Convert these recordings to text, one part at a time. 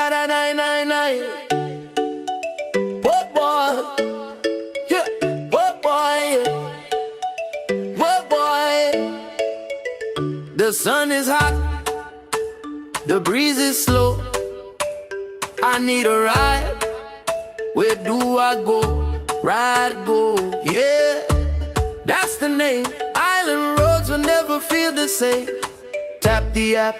Whoa, boy. Yeah. Whoa, boy. Whoa, boy. The sun is hot. The breeze is slow. I need a ride. Where do I go? Ride, go. Yeah. That's the name. Island roads will never feel the same. Tap the app,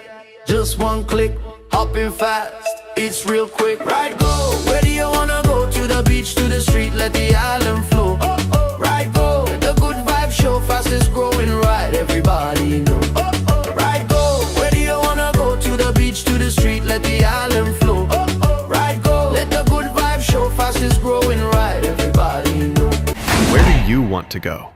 just one click, hopping fast, it's real quick. Ride, go. Where do you wanna go? To the beach, to the street, let the island flow. Ride, go. The good vibe show, fastest growing ride, everybody know. Ride, go. Where do you wanna go? To the beach, to the street, let the island flow. Ride, go. Let the good vibe show, fastest growing ride, everybody know. Where do you want to go?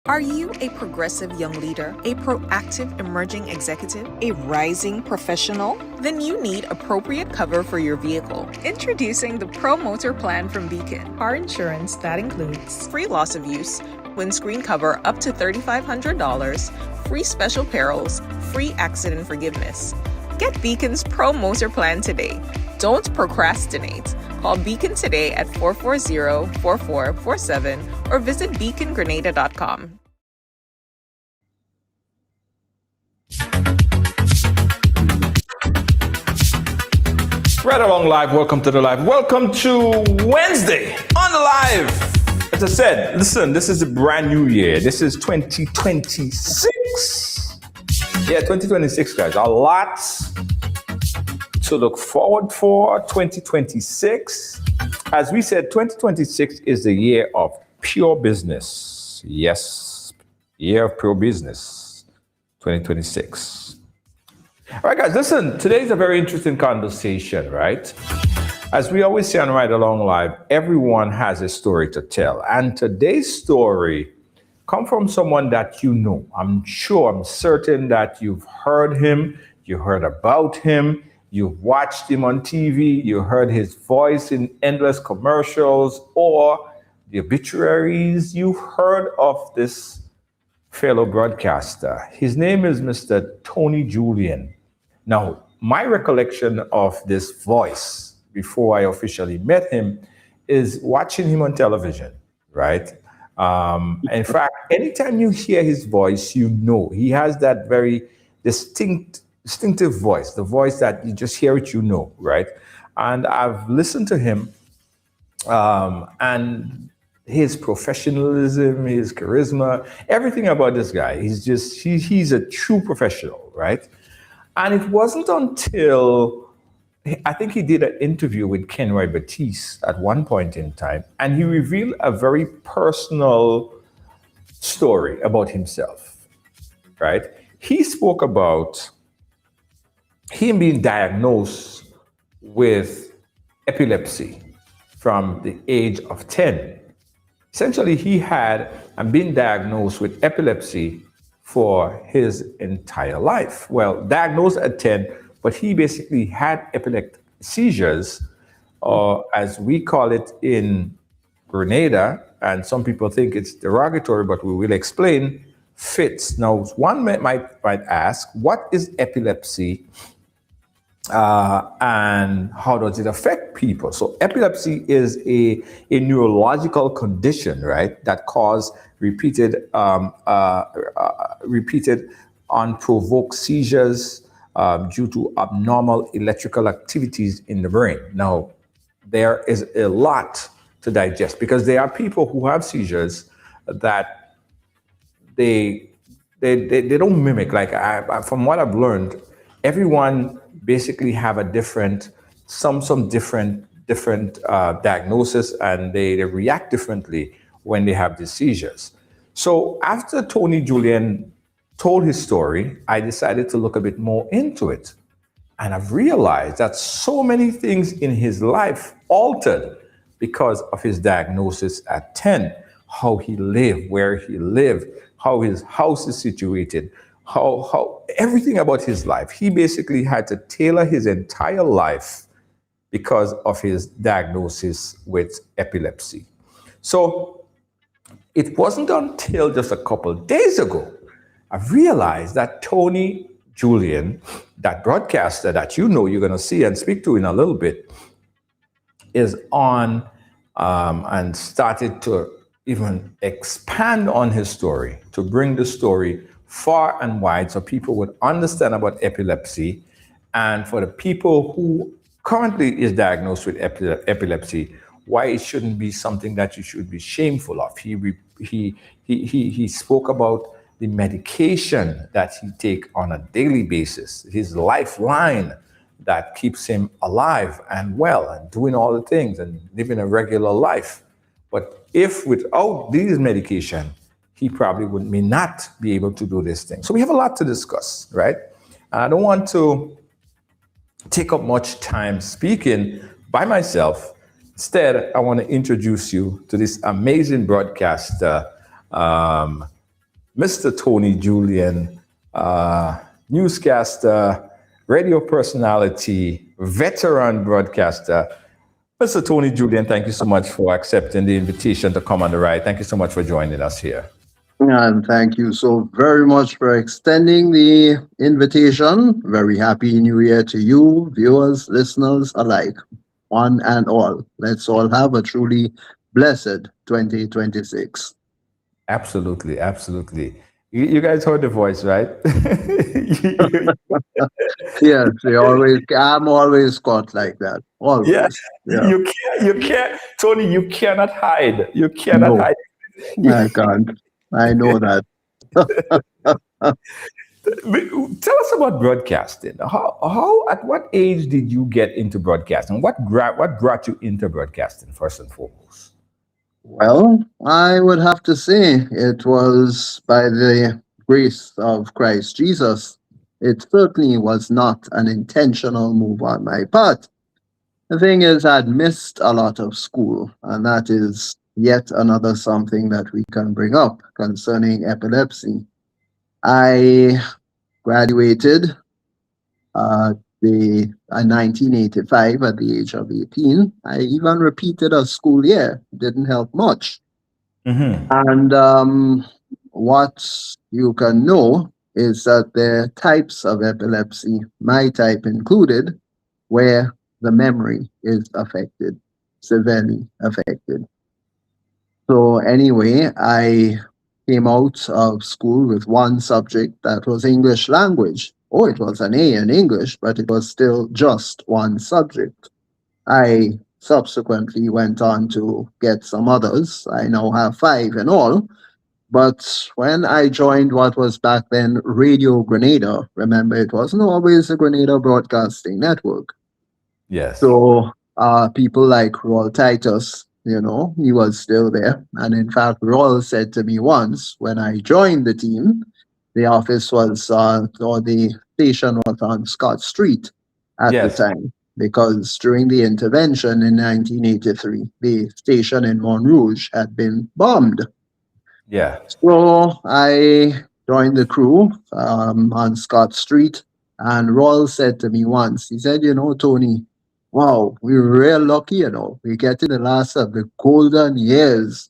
Are you a progressive young leader, a proactive emerging executive, a rising professional? Then you need appropriate cover for your vehicle. Introducing the Pro Motor Plan from Beacon. Car insurance that includes free loss of use, windscreen cover up to $3,500, free special perils, free accident forgiveness. Get Beacon's Pro Motor Plan today. Don't procrastinate. Call Beacon today at 440-4447 or visit beacongrenada.com. Right along live, welcome to the live. Welcome to Wednesday on the live. As I said, listen, this is a brand new year. This is 2026. Yeah, 2026, guys. A lot to look forward for 2026. As we said, 2026 is the year of pure business. Yes, year of pure business, 2026. All right, guys, listen, today's a very interesting conversation, right? As we always say on Ride Along Live, everyone has a story to tell. And today's story comes from someone that you know. I'm certain that you've heard him, you heard about him, you've watched him on TV, you heard his voice in endless commercials or the obituaries. You've heard of this fellow broadcaster. His name is Mr. Tony Julien. Now, my recollection of this voice before I officially met him is watching him on television, right? In fact, anytime you hear his voice, you know he has that very distinctive voice, the voice that you just hear it, you know, right? And I've listened to him and his professionalism, his charisma, everything about this guy. He's a true professional, right? And it wasn't until I think he did an interview with Kenroy Batiste at one point in time, and he revealed a very personal story about himself, right? He spoke about him being diagnosed with epilepsy from the age of 10. Essentially, he had been diagnosed with epilepsy for his entire life. Well, diagnosed at 10, but he basically had epileptic seizures, as we call it in Grenada, and some people think it's derogatory, but we will explain, fits. Now, one might ask, what is epilepsy and how does it affect people? So epilepsy is a neurological condition, right, that causes repeated unprovoked seizures due to abnormal electrical activities in the brain. Now, there is a lot to digest because there are people who have seizures that they don't mimic. Like from what I've learned, everyone basically have a different diagnosis, and they react differently when they have these seizures. So after Tony Julien told his story, I decided to look a bit more into it. And I've realized that so many things in his life altered because of his diagnosis at 10. How he lived, where he lived, how his house is situated, how everything about his life. He basically had to tailor his entire life because of his diagnosis with epilepsy. So it wasn't until just a couple days ago I realized that Tony Julien that broadcaster that you know you're going to see and speak to in a little bit is on and started to even expand on his story to bring the story far and wide so people would understand about epilepsy. And for the people who currently is diagnosed with epilepsy, why it shouldn't be something that you should be shameful of. He spoke about the medication that he take on a daily basis, his lifeline that keeps him alive and well and doing all the things and living a regular life. But if without these medication, he probably may not be able to do this thing. So we have a lot to discuss, right? And I don't want to take up much time speaking by myself. Instead, I want to introduce you to this amazing broadcaster, Mr. Tony Julien, newscaster, radio personality, veteran broadcaster. Mr. Tony Julien, thank you so much for accepting the invitation to come on the ride. Thank you so much for joining us here. And thank you so very much for extending the invitation. Very happy New Year to you, viewers, listeners alike, one and all. Let's all have a truly blessed 2026. Absolutely, absolutely. You guys heard the voice, right? Yes, I'm always caught like that. Always. Yeah. You can't, Tony, you cannot hide. You cannot hide. I can't. I know that. Tell us about broadcasting. How at what age did you get into broadcasting? What brought you into broadcasting first and foremost? Well, I would have to say it was by the grace of Christ Jesus. It certainly was not an intentional move on my part. The thing is, I'd missed a lot of school, and that is yet another something that we can bring up concerning epilepsy. I graduated in 1985 at the age of 18. I even repeated a school year. Didn't help much. Mm-hmm. And what you can know is that there are types of epilepsy, my type included, where the memory is affected, severely affected. So anyway, I came out of school with one subject that was English language. Oh, it was an A in English, but it was still just one subject. I subsequently went on to get some others. I now have 5 in all. But when I joined what was back then Radio Grenada, remember it wasn't always the Grenada Broadcasting Network. Yes. So people like Roll Titus, he was still there. And in fact, Roll said to me once when I joined the team, the office was, or the station was on Scott Street at the time, because during the intervention in 1983, the station in Montrouge had been bombed. Yeah. So I joined the crew on Scott Street, and Roll said to me once, he said, Tony, wow, we're real lucky, we get in the last of the golden years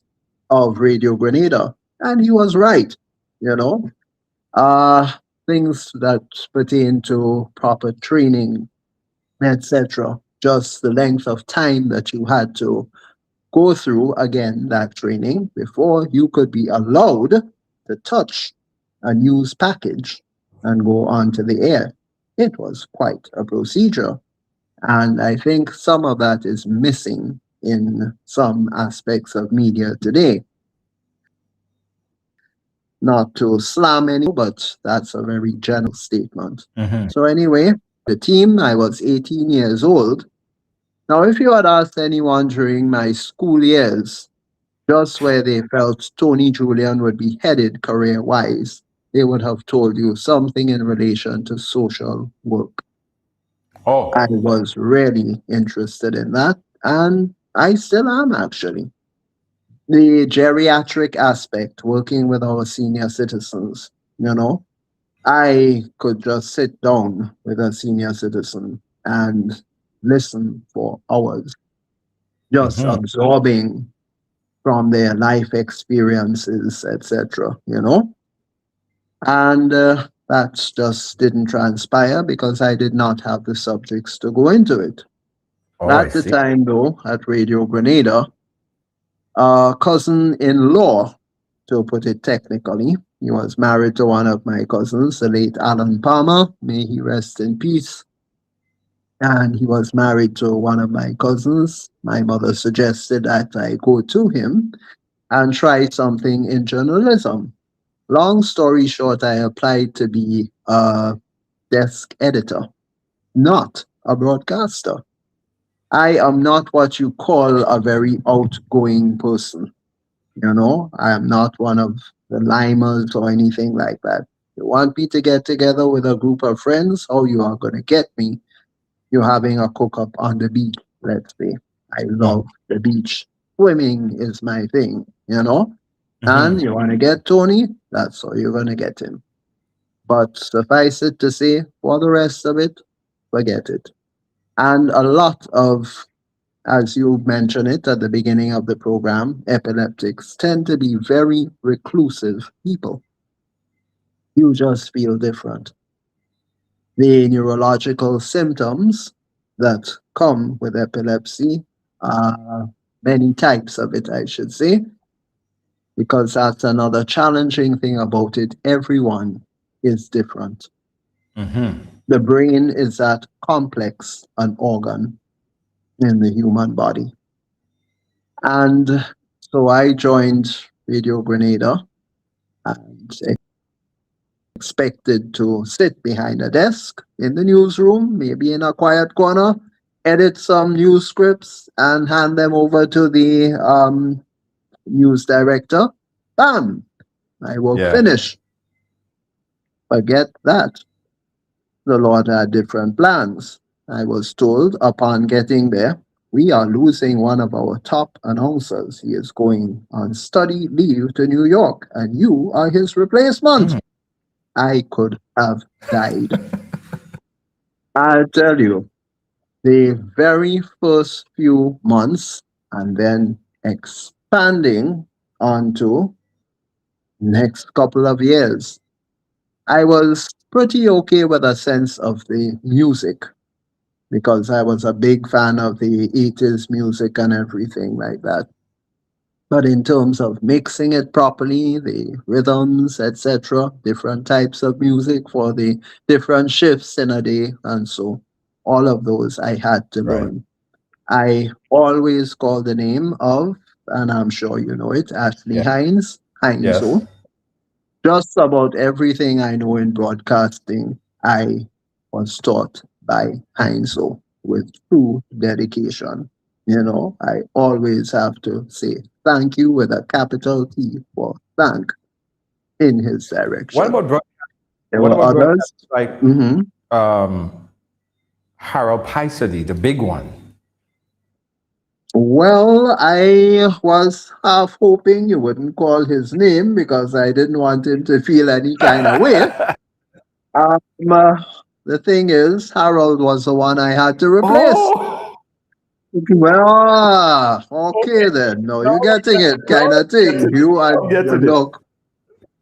of Radio Grenada. And he was right, things that pertain to proper training, etc. Just the length of time that you had to go through, again, that training before you could be allowed to touch a news package and go onto the air. It was quite a procedure. And I think some of that is missing in some aspects of media today. Not to slam anyone, but that's a very general statement. Mm-hmm. So anyway, the team, I was 18 years old. Now, if you had asked anyone during my school years just where they felt Tony Julien would be headed career-wise, they would have told you something in relation to social work. Oh. I was really interested in that, and I still am, actually. The geriatric aspect, working with our senior citizens, I could just sit down with a senior citizen and listen for hours, just absorbing from their life experiences, etc. And That just didn't transpire because I did not have the subjects to go into it. Oh, I At the see. time, though, at Radio Grenada, a cousin-in-law, to put it technically, he was married to one of my cousins, the late Alan Palmer, may he rest in peace. And he was married to one of my cousins. My mother suggested that I go to him and try something in journalism. Long story short, I applied to be a desk editor, not a broadcaster. I am not what you call a very outgoing person. You know, I am not one of the limers or anything like that. You want me to get together with a group of friends? How you are going to get me? You're having a cook up on the beach, let's say. I love the beach. Swimming is my thing, you know? And you want to get Tony? That's how you're going to get him. But suffice it to say, for the rest of it, forget it. And a lot of, as you mentioned it at the beginning of the program, epileptics tend to be very reclusive people. You just feel different. The neurological symptoms that come with epilepsy are many types of it, I should say, because that's another challenging thing about it. Everyone is different. The brain is that complex an organ in the human body. And so I joined Radio Grenada and expected to sit behind a desk in the newsroom, maybe in a quiet corner, edit some news scripts and hand them over to the news director. Bam! I will finish. Forget that. The Lord had different plans. I was told upon getting there, we are losing one of our top announcers. He is going on study leave to New York, and you are his replacement. I could have died. I'll tell you, the very first few months, and then expanding onto next couple of years, I was pretty okay with a sense of the music because I was a big fan of the 80s music and everything like that. But in terms of mixing it properly, the rhythms, etc., different types of music for the different shifts in a day, and so all of those I had to learn. I always call the name of, and I'm sure you know it, Ashley Hines, Heinzo. Just about everything I know in broadcasting, I was taught by Heinzo with true dedication. You know, I always have to say thank you with a capital T for thank in his direction. What about there were others like Harold Pisody, the big one? Well, I was half hoping you wouldn't call his name because I didn't want him to feel any kind of way. The thing is, Harold was the one I had to replace. Well, okay then. No, you're getting it, kind of thing. You and look,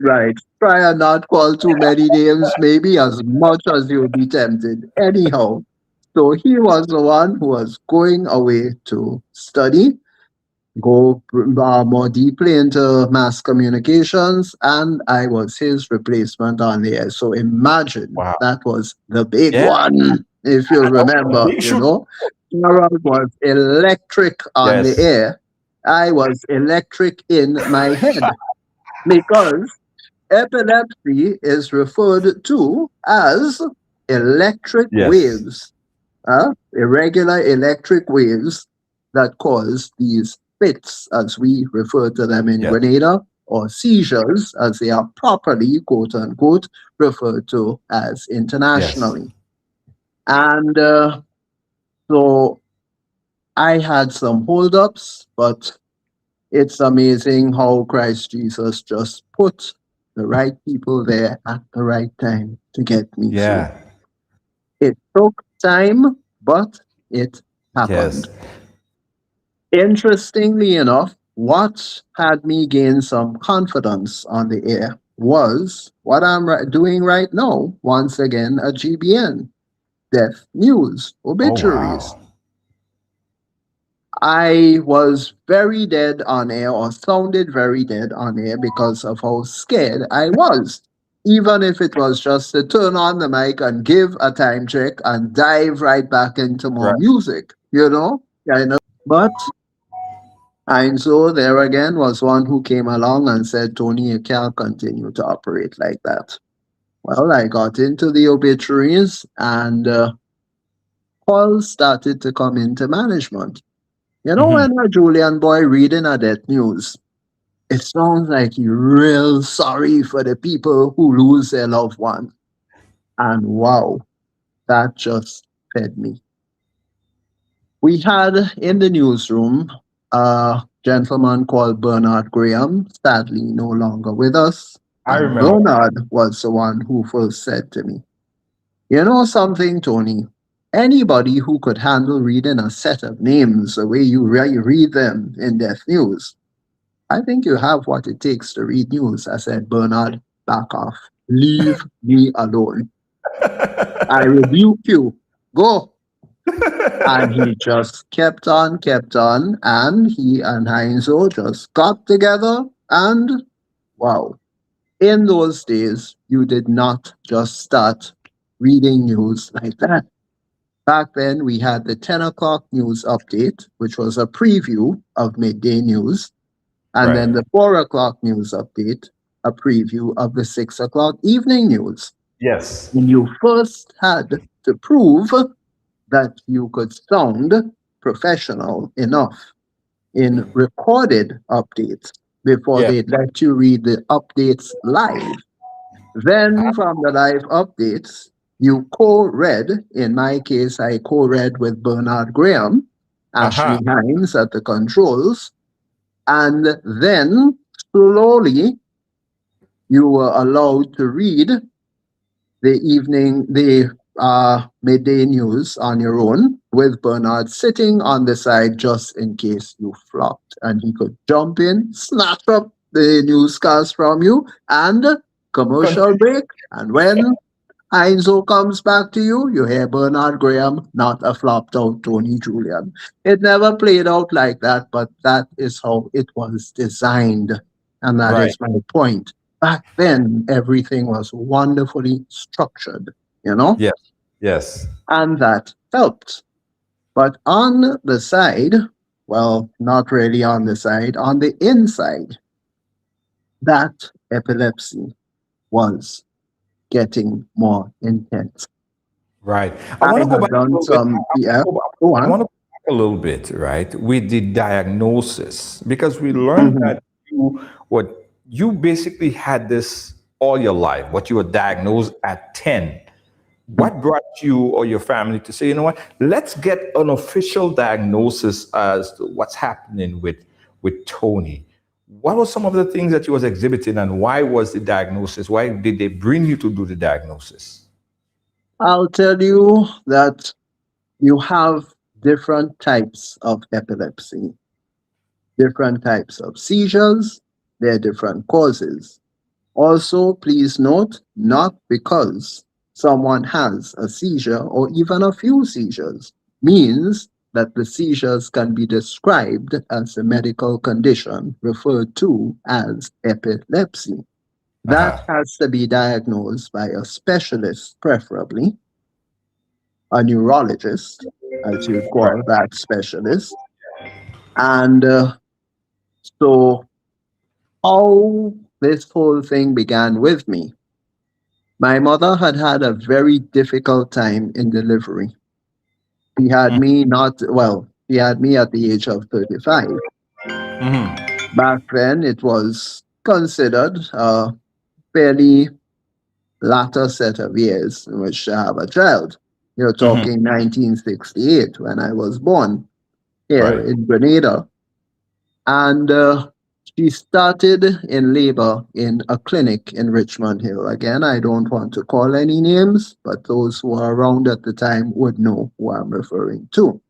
right. Try and not call too many names, maybe as much as you'll be tempted. Anyhow, so he was the one who was going away to study, go more deeply into mass communications, and I was his replacement on the air. So imagine that was the big one, if you remember, you know. Harold was electric on the air. I was electric in my head because epilepsy is referred to as electric waves, irregular electric waves that cause these fits, as we refer to them in Grenada, or seizures, as they are properly, quote unquote, referred to as internationally. And so I had some holdups, but it's amazing how Christ Jesus just put the right people there at the right time to get me through. It took time, but it happened. Interestingly enough, what had me gain some confidence on the air was what I'm doing right now. Once again, a GBN, death news, Oh, obituaries. wow. I was very dead on air, or sounded very dead on air, because of how scared I was. Even if it was just to turn on the mic and give a time check and dive right back into more Right. music, you know? I know. But and so there again was one who came along and said, Tony, you can't continue to operate like that. Well, I got into the obituaries, and calls started to come into management. You know, Mhm. when a Julian boy reading a death news, it sounds like you're real sorry for the people who lose their loved one. And wow, that just fed me. We had in the newsroom a gentleman called Bernard Graham, sadly no longer with us. I And remember. Bernard was the one who first said to me, you know something, Tony? Anybody who could handle reading a set of names the way you read them in Death News, I think you have what it takes to read news. I said, Bernard, back off. Leave me alone. I rebuke you. Go. And he just kept on, and he and Heinzo just got together, and wow. In those days, you did not just start reading news like that. Back then, we had the 10 o'clock news update, which was a preview of midday news, and Right. then the 4 o'clock news update, a preview of the 6 o'clock evening news. Yes. And you first had to prove that you could sound professional enough in recorded updates before Yeah. they'd let you read the updates live. Then from the live updates, you co-read. In my case, I co-read with Bernard Graham, Aha. Ashley Hines at the controls, and then slowly you were allowed to read the midday news on your own, with Bernard sitting on the side just in case you flopped. And he could jump in, snatch up the newscast from you, and commercial break. And when Heinzo comes back to you, you hear Bernard Graham, not a flopped out Tony Julian. It never played out like that, but that is how it was designed. And that Right. is my point. Back then, everything was wonderfully structured, you know, Yes. Yes. and that helped. But on the side, well, not really on the side, on the inside, that epilepsy was getting more intense. Right. I I want to go had back a done little bit. some, yeah, go I on. want to go back a little bit, right, with the diagnosis, because we learned Mhm. that you basically had this all your life, what you were diagnosed at 10. What brought you or your family to say, you know what, let's get an official diagnosis as to what's happening with Tony? What were some of the things that you was exhibiting, and why was the diagnosis? Why did they bring you to do the diagnosis? I'll tell you that you have different types of epilepsy, different types of seizures, there are different causes. Also, please note, not because someone has a seizure or even a few seizures means that the seizures can be described as a medical condition referred to as epilepsy. That Uh-huh. has to be diagnosed by a specialist, preferably a neurologist, as you'd call that specialist. And so, how this whole thing began with me. My mother had had a very difficult time in delivery. She had me not, well, she had me at the age of 35. Mm-hmm. Back then, it was considered a fairly latter set of years in which to have a child. You're Mm-hmm. talking 1968 when I was born here Right. in Grenada. And she started in labor in a clinic in Richmond Hill. Again, I don't want to call any names, but those who are around at the time would know who I'm referring to.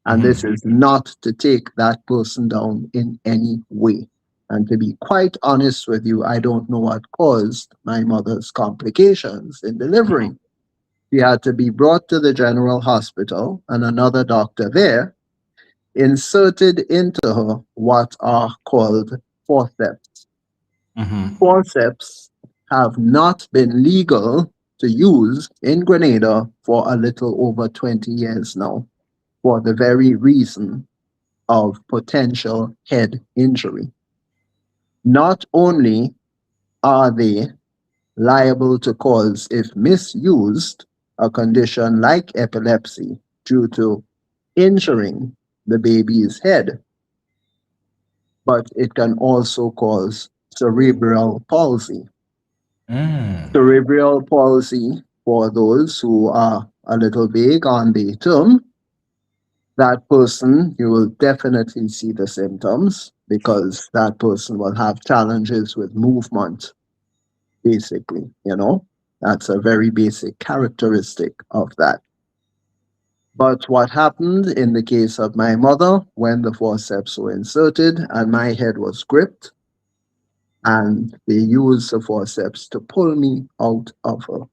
And this Mm-hmm. is not to take that person down in any way. And to be quite honest with you, I don't know what caused my mother's complications in delivering. She had to be brought to the general hospital, and another doctor there inserted into her what are called forceps. Forceps have not been legal to use in Grenada for a little over 20 years now, for the very reason of potential head injury. Not only are they liable to cause, if misused, a condition like epilepsy due to injuring the baby's head, but it can also cause cerebral palsy. Cerebral palsy, for those who are a little vague on the term, that person, you will definitely see the symptoms because that person will have challenges with movement, basically, you know. That's a very basic characteristic of that. But what happened in the case of my mother when the forceps were inserted and my head was gripped, and they used the forceps to pull me out of her,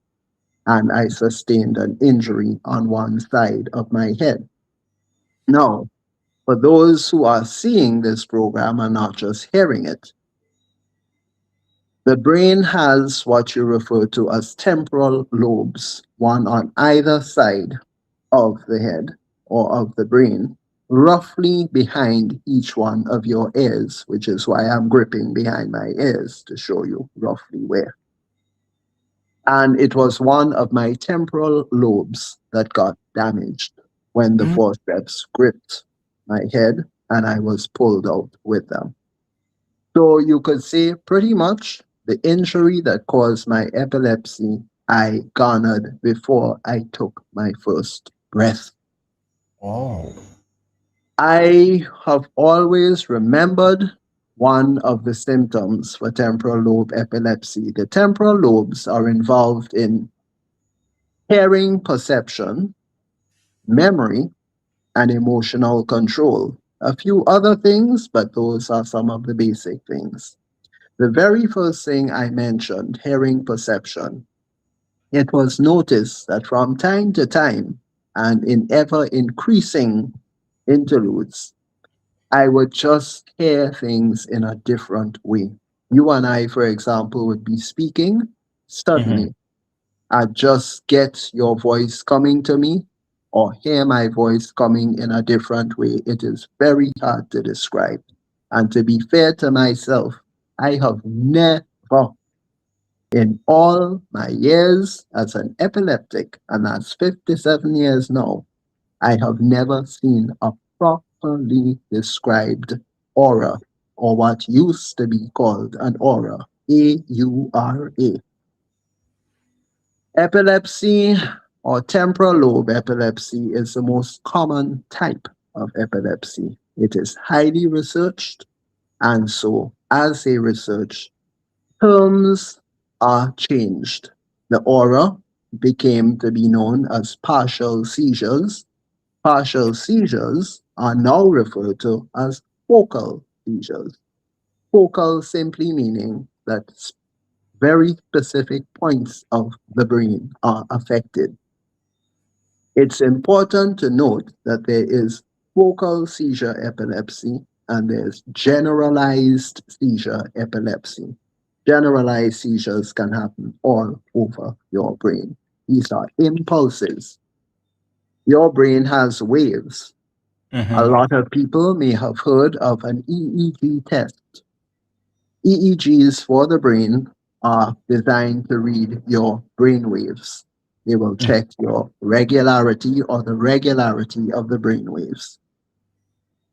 and I sustained an injury on one side of my head. Now, for those who are seeing this program and not just hearing it, the brain has what you refer to as temporal lobes, one on either side of the head or of the brain, roughly behind each one of your ears, which is why I'm gripping behind my ears to show you roughly where. And it was one of my temporal lobes that got damaged when the forceps gripped my head and I was pulled out with them. So you could say pretty much the injury that caused my epilepsy I garnered before I took my first breath. Oh. I have always remembered one of the symptoms for temporal lobe epilepsy. The temporal lobes are involved in hearing perception, memory, and emotional control. A few other things, but those are some of the basic things. The very first thing I mentioned, hearing perception, it was noticed that from time to time and in ever increasing interludes, I would just hear things in a different way. You and I, for example, would be speaking. Suddenly, I'd just get your voice coming to me or hear my voice coming in a different way. It is very hard to describe. And to be fair to myself, I have never, in all my years as an epileptic, and that's 57 years now, I have never seen a properly described aura, or what used to be called an aura, A-U-R-A. Epilepsy or temporal lobe epilepsy is the most common type of epilepsy. It is highly researched, and so as they research, terms are changed. The aura became to be known as partial seizures. Partial seizures are now referred to as focal seizures. Focal simply meaning that very specific points of the brain are affected. It's important to note that there is focal seizure epilepsy and there's generalized seizure epilepsy. Generalized seizures can happen all over your brain. These are impulses. Your brain has waves. A lot of people may have heard of an EEG test. EEGs for the brain are designed to read your brain waves. They will check your regularity or the regularity of the brain waves.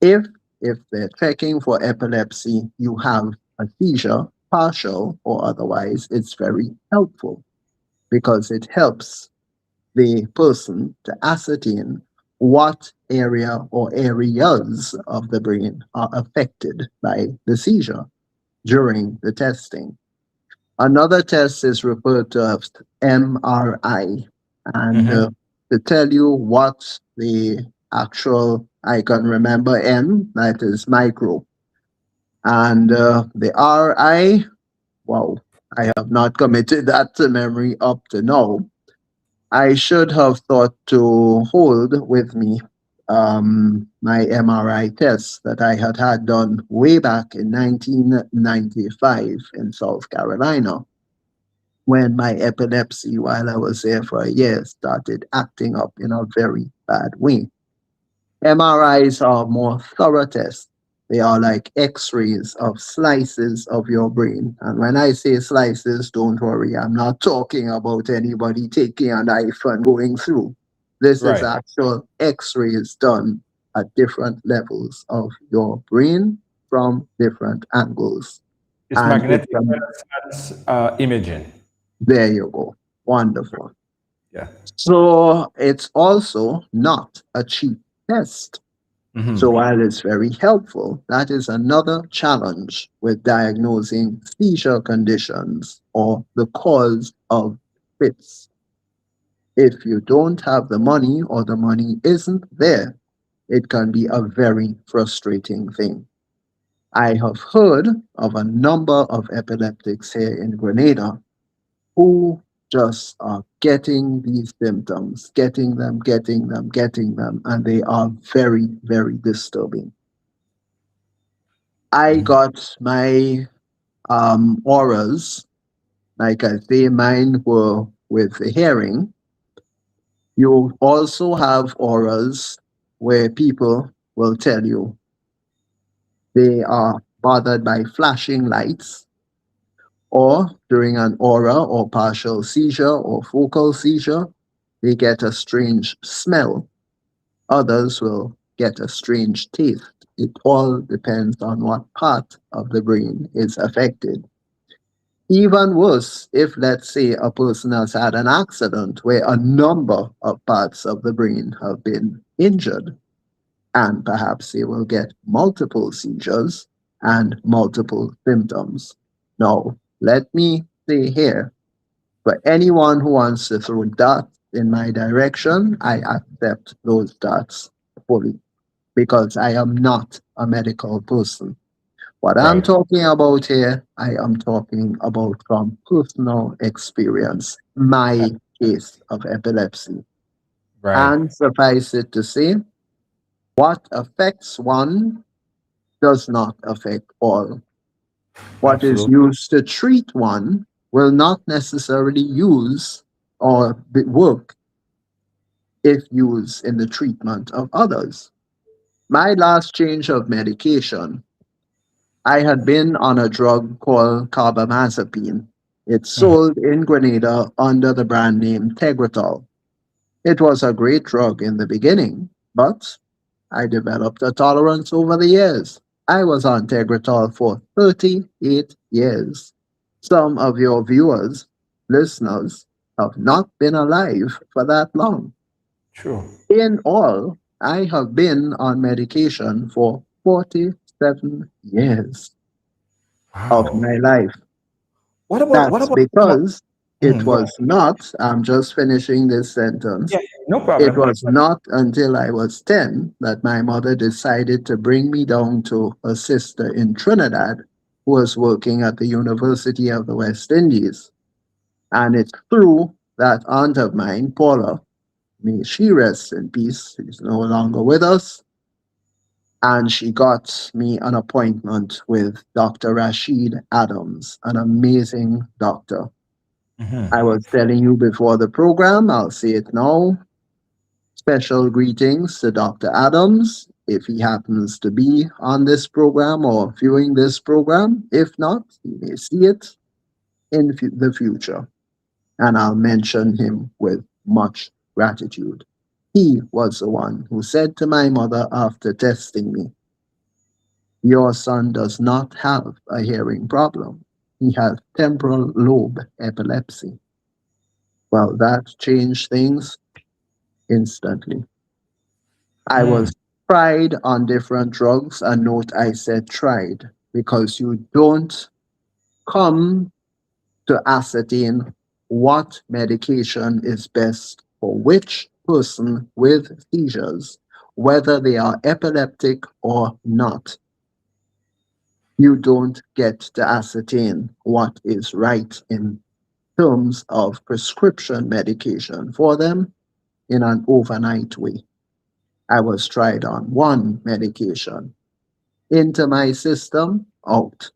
If they're checking for epilepsy, you have a seizure, partial or otherwise, it's very helpful because it helps the person to ascertain what area or areas of the brain are affected by the seizure during the testing. Another test is referred to as MRI. And to tell you what the actual, I can remember M, that is micro. And the RI, wow, I have not committed that to memory up to now. I should have thought to hold with me my MRI test that I had done way back in 1995 in South Carolina when my epilepsy, while I was there for a year, started acting up in a very bad way. MRIs are more thorough tests. They are like x rays of slices of your brain. And when I say slices, don't worry, I'm not talking about anybody taking a knife and going through. This is Right. actual x rays done at different levels of your brain from different angles. It's And it's magnetic resonance imaging. there you go. Wonderful. Yeah. So it's also not a cheap test. So Hmm. while it's very helpful, that is another challenge with diagnosing seizure conditions or the cause of fits. If you don't have the money or the money isn't there, it can be a very frustrating thing. I have heard of a number of epileptics here in Grenada who just are getting these symptoms, getting them, and they are very, very disturbing. I got my auras, like I say, mine were with the hearing. You also have auras where people will tell you they are bothered by flashing lights, or during an aura or partial seizure or focal seizure, they get a strange smell. Others will get a strange taste. It all depends on what part of the brain is affected. Even worse, if let's say a person has had an accident where a number of parts of the brain have been injured, and perhaps they will get multiple seizures and multiple symptoms. Now, let me say here, for anyone who wants to throw darts in my direction, I accept those darts fully because I am not a medical person. What I'm Right. talking about here, I am talking about from personal experience, my case of epilepsy. Right. And suffice it to say, what affects one does not affect all. What is Absolutely. used to treat one will not necessarily use or work if used in the treatment of others. My last change of medication, I had been on a drug called carbamazepine. It's Mhm. sold in Grenada under the brand name Tegretol. It was a great drug in the beginning, but I developed a tolerance over the years. I was on Tegretol for 38 years. Some of your viewers, listeners, have not been alive for that long. True. In all, I have been on medication for 47 years of Wow. my life. What That's about some of, because it go ahead. was not, I'm just finishing this sentence. Yeah, no It problem. was not until I was 10 that my mother decided to bring me down to a sister in Trinidad who was working at the University of the West Indies. And it's through that aunt of mine, Paula, may she rest in peace, she's no longer with us, and she got me an appointment with Dr. Rashid Adams, an amazing doctor. I Hmm. was telling you before the program, I'll say it now. Special greetings to Dr. Adams if he happens to be on this program or viewing this program. If not, he may see it in the future, and I'll mention him with much gratitude. He was the one who said to my mother after testing me, your son does not have a hearing problem. He has temporal lobe epilepsy. Well, that changed things instantly. I Mm. was tried on different drugs, and note I said tried because you don't come to ascertain what medication is best for which person with seizures, whether they are epileptic or not. You don't get to ascertain what is right in terms of prescription medication for them in an overnight way. I was tried on one medication into my system, out.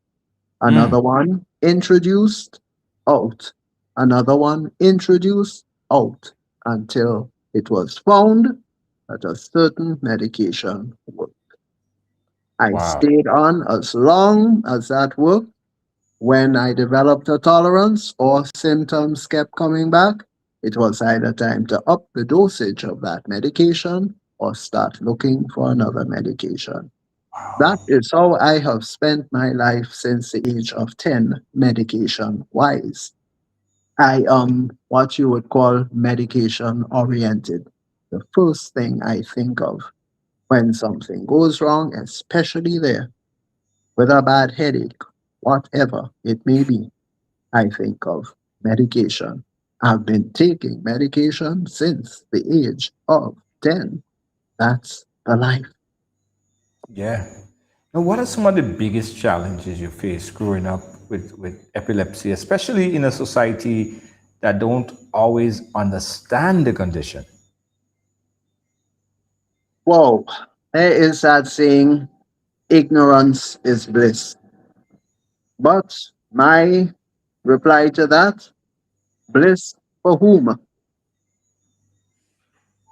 Another one introduced, out. Another one introduced, out. Until it was found that a certain medication worked. I Wow. stayed on as long as that worked. When I developed a tolerance or symptoms kept coming back, it was either time to up the dosage of that medication or start looking for another medication. That is how I have spent my life since the age of 10, medication wise. I am what you would call medication oriented. The first thing I think of when something goes wrong, especially there, with a bad headache, whatever it may be, I think of medication. I've been taking medication since the age of 10. That's the life. Yeah. Now, what are some of the biggest challenges you face growing up with epilepsy, especially in a society that don't always understand the condition? Whoa, there is that saying, ignorance is bliss. But my reply to that, bliss for whom?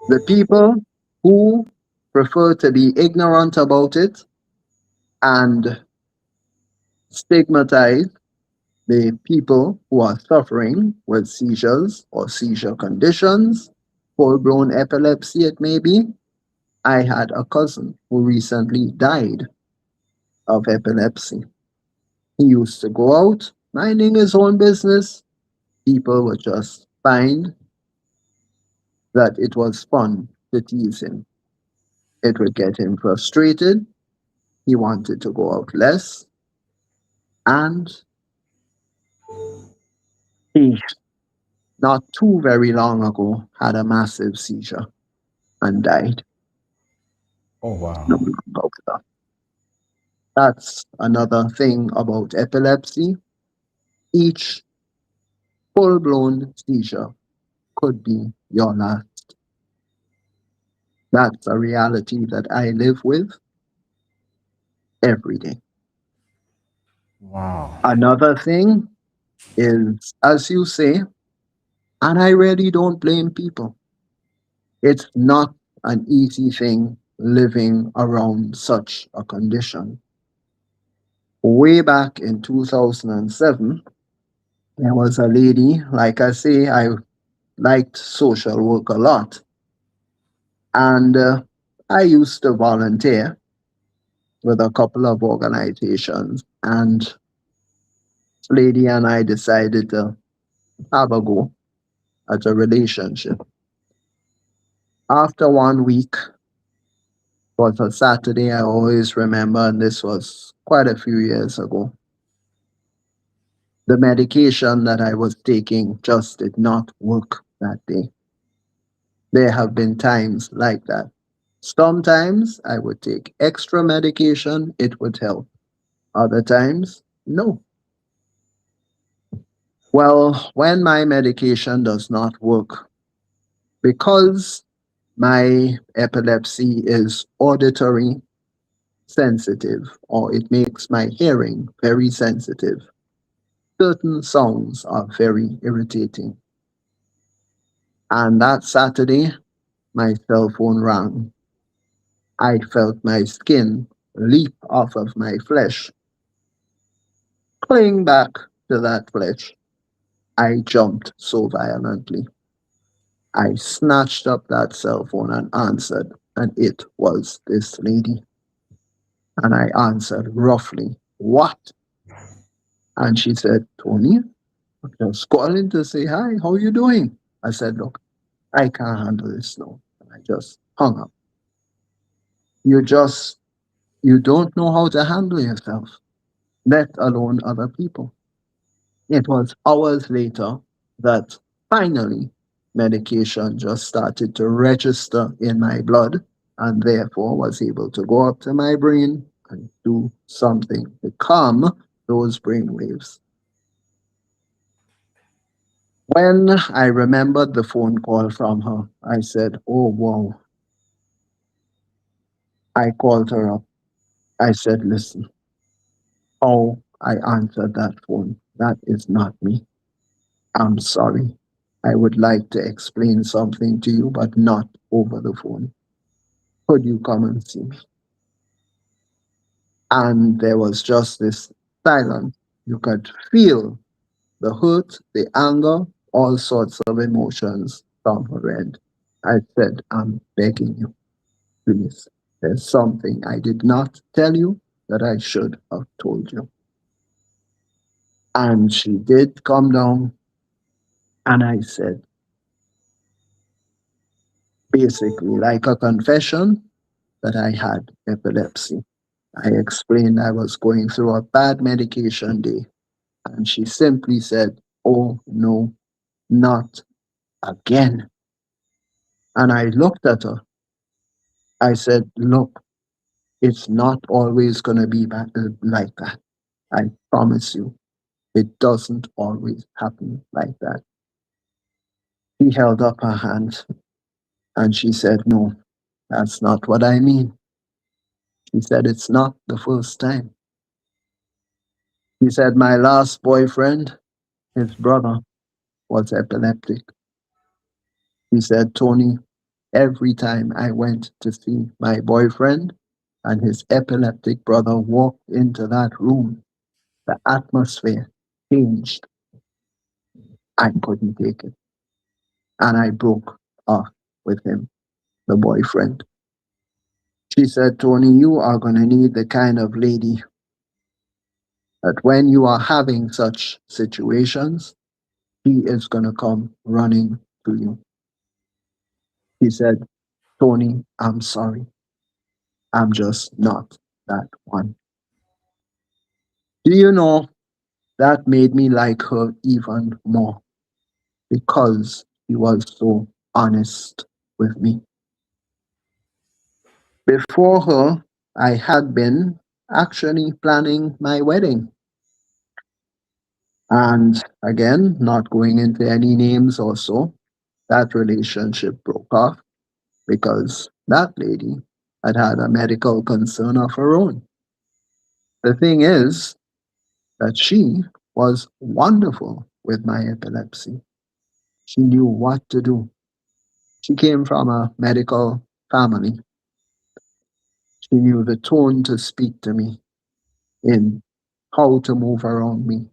The people who prefer to be ignorant about it and stigmatize the people who are suffering with seizures or seizure conditions, full blown epilepsy, it may be. I had a cousin who recently died of epilepsy. He used to go out minding his own business. People would just find that it was fun to tease him. It would get him frustrated. He wanted to go out less. And he, not too very long ago, had a massive seizure and died. Oh, No wow. longer with us. That's another thing about epilepsy. Each full blown seizure could be your last. That's a reality that I live with every day. Wow. Another thing is, as you say, and I really don't blame people, it's not an easy thing living around such a condition. Way back in 2007, there was a lady, like I say, I liked social work a lot. And I used to volunteer with a couple of organizations. And this lady and I decided to have a go at a relationship. After 1 week, was a Saturday, I always remember, and this was quite a few years ago. The medication that I was taking just did not work that day. There have been times like that. Sometimes I would take extra medication, it would help. Other times, no. Well, when my medication does not work, because my epilepsy is auditory sensitive, or it makes my hearing very sensitive, certain sounds are very irritating. And that Saturday, my cell phone rang. I felt my skin leap off of my flesh. Cling back to that flesh, I jumped so violently. I snatched up that cell phone and answered, and it was this lady. And I answered roughly, "What?" And she said, "Tony, I'm just calling to say hi. How you doing?" I said, "Look, I can't handle this now." And I just hung up. You just, you don't know how to handle yourself, let alone other people. It was hours later that finally medication just started to register in my blood and therefore was able to go up to my brain and do something to calm those brainwaves. When I remembered the phone call from her, I said, "Oh, wow." I called her up. I said, "Listen, how I answered that phone, that is not me. I'm sorry. I would like to explain something to you, but not over the phone. Could you come and see me?" And there was just this silence. You could feel the hurt, the anger, all sorts of emotions from her end. I said, "I'm begging you, please. There's something I did not tell you that I should have told you." And she did come down, and I said, basically, like a confession, that I had epilepsy. I explained I was going through a bad medication day, and she simply said, "Oh, no, not again." And I looked at her. I said, "Look, it's not always going to be like that. I promise you, it doesn't always happen like that." She held up her hand and she said, "No, that's not what I mean." She said, "It's not the first time." She said, "My last boyfriend, his brother, was epileptic." He said, "Tony, every time I went to see my boyfriend and his epileptic brother walked into that room, the atmosphere changed. I couldn't take it. And I broke off with him, the boyfriend." She said, "Tony, you are going to need the kind of lady that when you are having such situations, he is going to come running to you." He said, "Tony, I'm sorry. I'm just not that one." Do you know, that made me like her even more because she was so honest with me. Before her, I had been actually planning my wedding. And again, not going into any names or so, that relationship broke off because that lady had had a medical concern of her own. The thing is that she was wonderful with my epilepsy. She knew what to do. She came from a medical family. She knew the tone to speak to me in, how to move around me,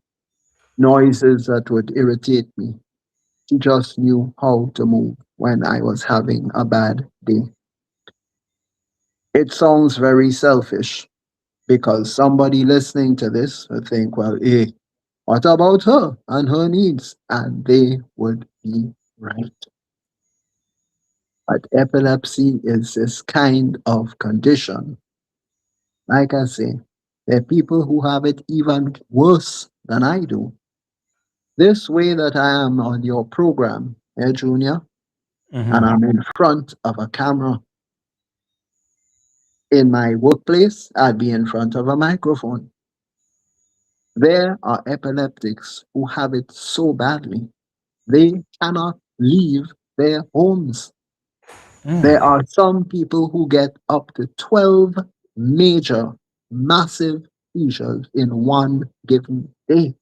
noises that would irritate me. She just knew how to move when I was having a bad day. It sounds very selfish because somebody listening to this would think, well, hey, what about her and her needs? And they would be right. But epilepsy is this kind of condition. Like I say, there are people who have it even worse than I do. This way that I am on your program, Junior, and I'm in front of a camera. In my workplace, I'd be in front of a microphone. There are epileptics who have it so badly, they cannot leave their homes. There are some people who get up to 12 major, massive seizures in one given day.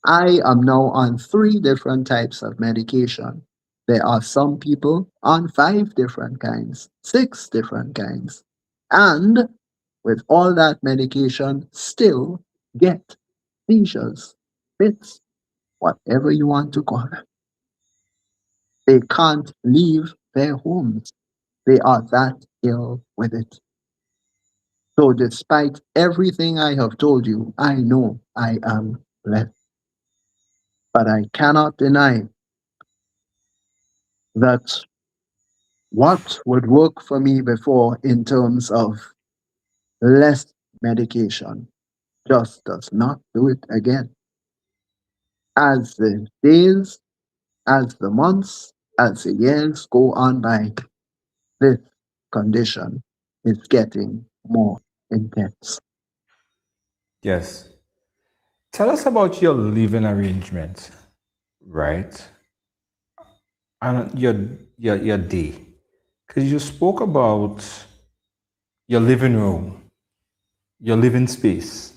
I am now on 3 different types of medication. There are some people on 5 different kinds, 6 different kinds. And with all that medication, still get seizures, fits, whatever you want to call it. They can't leave their homes. They are that ill with it. So, despite everything I have told you, I know I am blessed. But I cannot deny that what would work for me before in terms of less medication just does not do it again. As the days, as the months, as the years go on by, this condition is getting more intense. Yes. Tell us about your living arrangement, right? And your day. Because you spoke about your living room, your living space,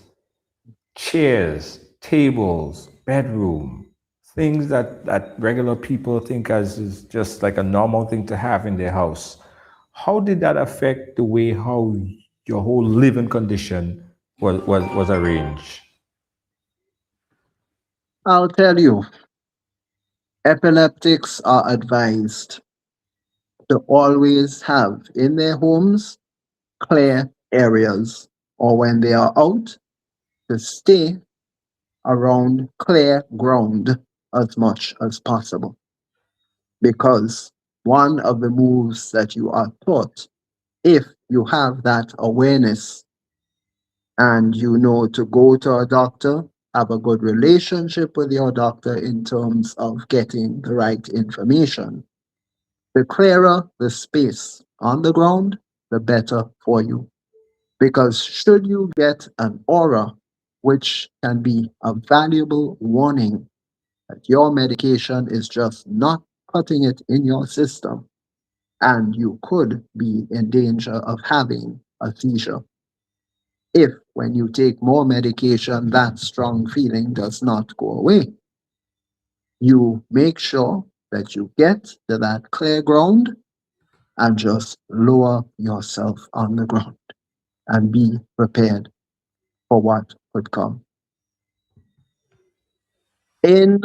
chairs, tables, bedroom, things that regular people think as is just like a normal thing to have in their house. How did that affect the way how your whole living condition was arranged? I'll tell you, epileptics are advised to always have in their homes clear areas, or when they are out, to stay around clear ground as much as possible. Because one of the moves that you are taught, if you have that awareness and you know to go to a doctor, have a good relationship with your doctor in terms of getting the right information, the clearer the space on the ground, the better for you. Because should you get an aura, which can be a valuable warning that your medication is just not cutting it in your system, and you could be in danger of having a seizure. If, when you take more medication, that strong feeling does not go away, you make sure that you get to that clear ground and just lower yourself on the ground and be prepared for what could come. In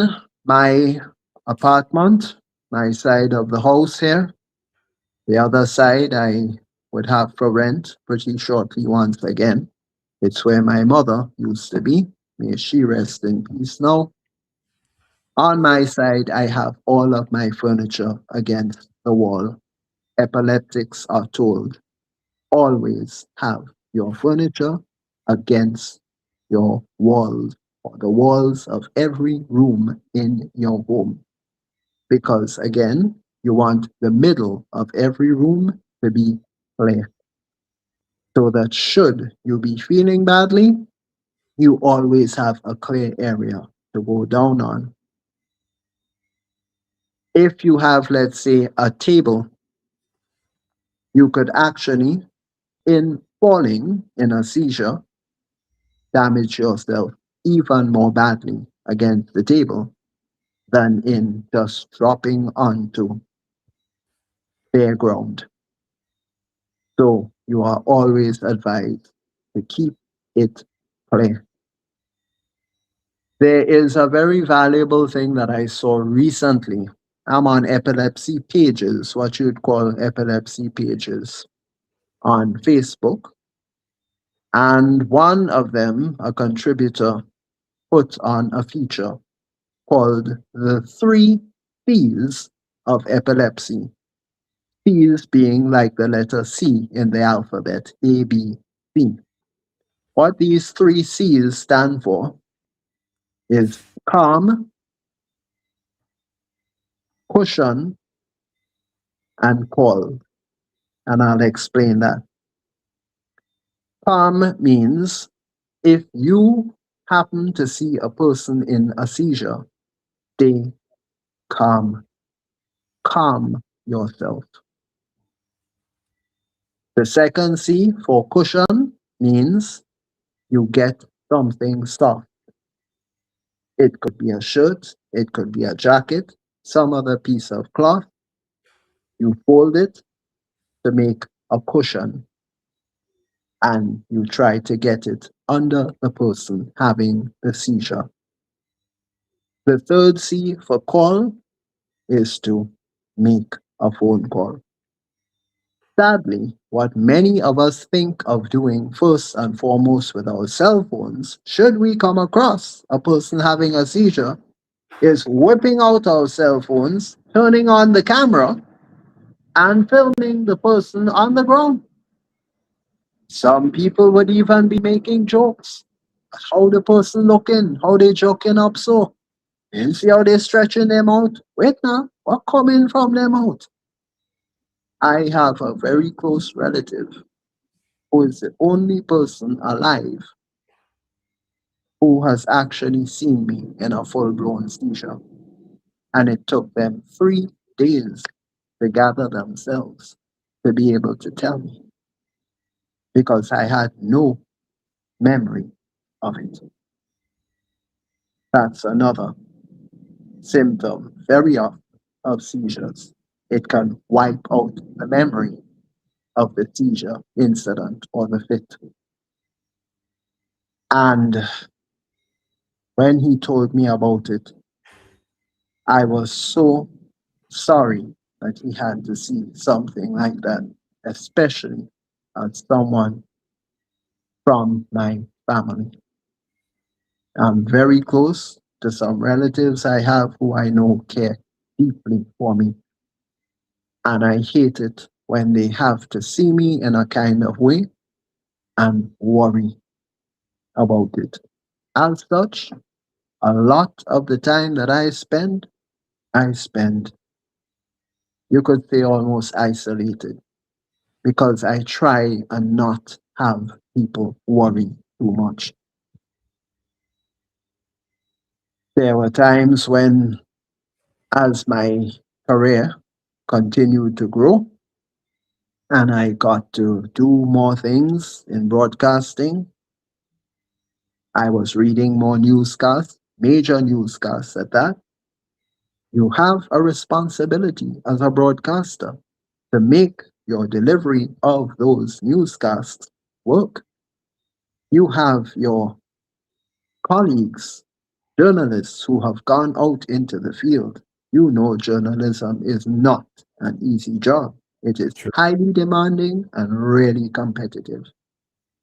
my apartment, my side of the house here, the other side I would have for rent pretty shortly once again. It's where my mother used to be. May she rest in peace now. On my side, I have all of my furniture against the wall. Epileptics are told always have your furniture against your walls or the walls of every room in your home. Because again, you want the middle of every room to be clear. So that should you be feeling badly, you always have a clear area to go down on. If you have, let's say, a table, you could actually, in falling in a seizure, damage yourself even more badly against the table than in just dropping onto bare ground. So you are always advised to keep it clear. There is a very valuable thing that I saw recently. I'm on epilepsy pages, what you'd call epilepsy pages on Facebook. And one of them, a contributor, put on a feature called the three C's of epilepsy. C's being like the letter C in the alphabet, A, B, C. What these three C's stand for is calm, cushion, and call. And I'll explain that. Calm means if you happen to see a person in a seizure, stay calm. Calm yourself. The second C for cushion means you get something soft. It could be a shirt, it could be a jacket, some other piece of cloth. You fold it to make a cushion and you try to get it under the person having the seizure. The third C for call is to make a phone call. Sadly, what many of us think of doing first and foremost with our cell phones, should we come across a person having a seizure, is whipping out our cell phones, turning on the camera, and filming the person on the ground. Some people would even be making jokes. How the person looking, how they joking up so. And see how they stretching them out. Wait now, what coming from them out? I have a very close relative who is the only person alive who has actually seen me in a full blown seizure. And it took them 3 days to gather themselves to be able to tell me because I had no memory of it. That's another symptom very often of seizures. It can wipe out the memory of the seizure incident or the fit. And when he told me about it, I was so sorry that he had to see something like that, especially as someone from my family. I'm very close to some relatives I have who I know care deeply for me. And I hate it when they have to see me in a kind of way and worry about it. As such, a lot of the time that I spend, you could say, almost isolated because I try and not have people worry too much. There were times when, as my career continued to grow and I got to do more things in broadcasting, I was reading more newscasts, major newscasts at that. You have a responsibility as a broadcaster to make your delivery of those newscasts work. You have your colleagues, journalists who have gone out into the field. You know, journalism is not an easy job. It is Sure. highly demanding and really competitive.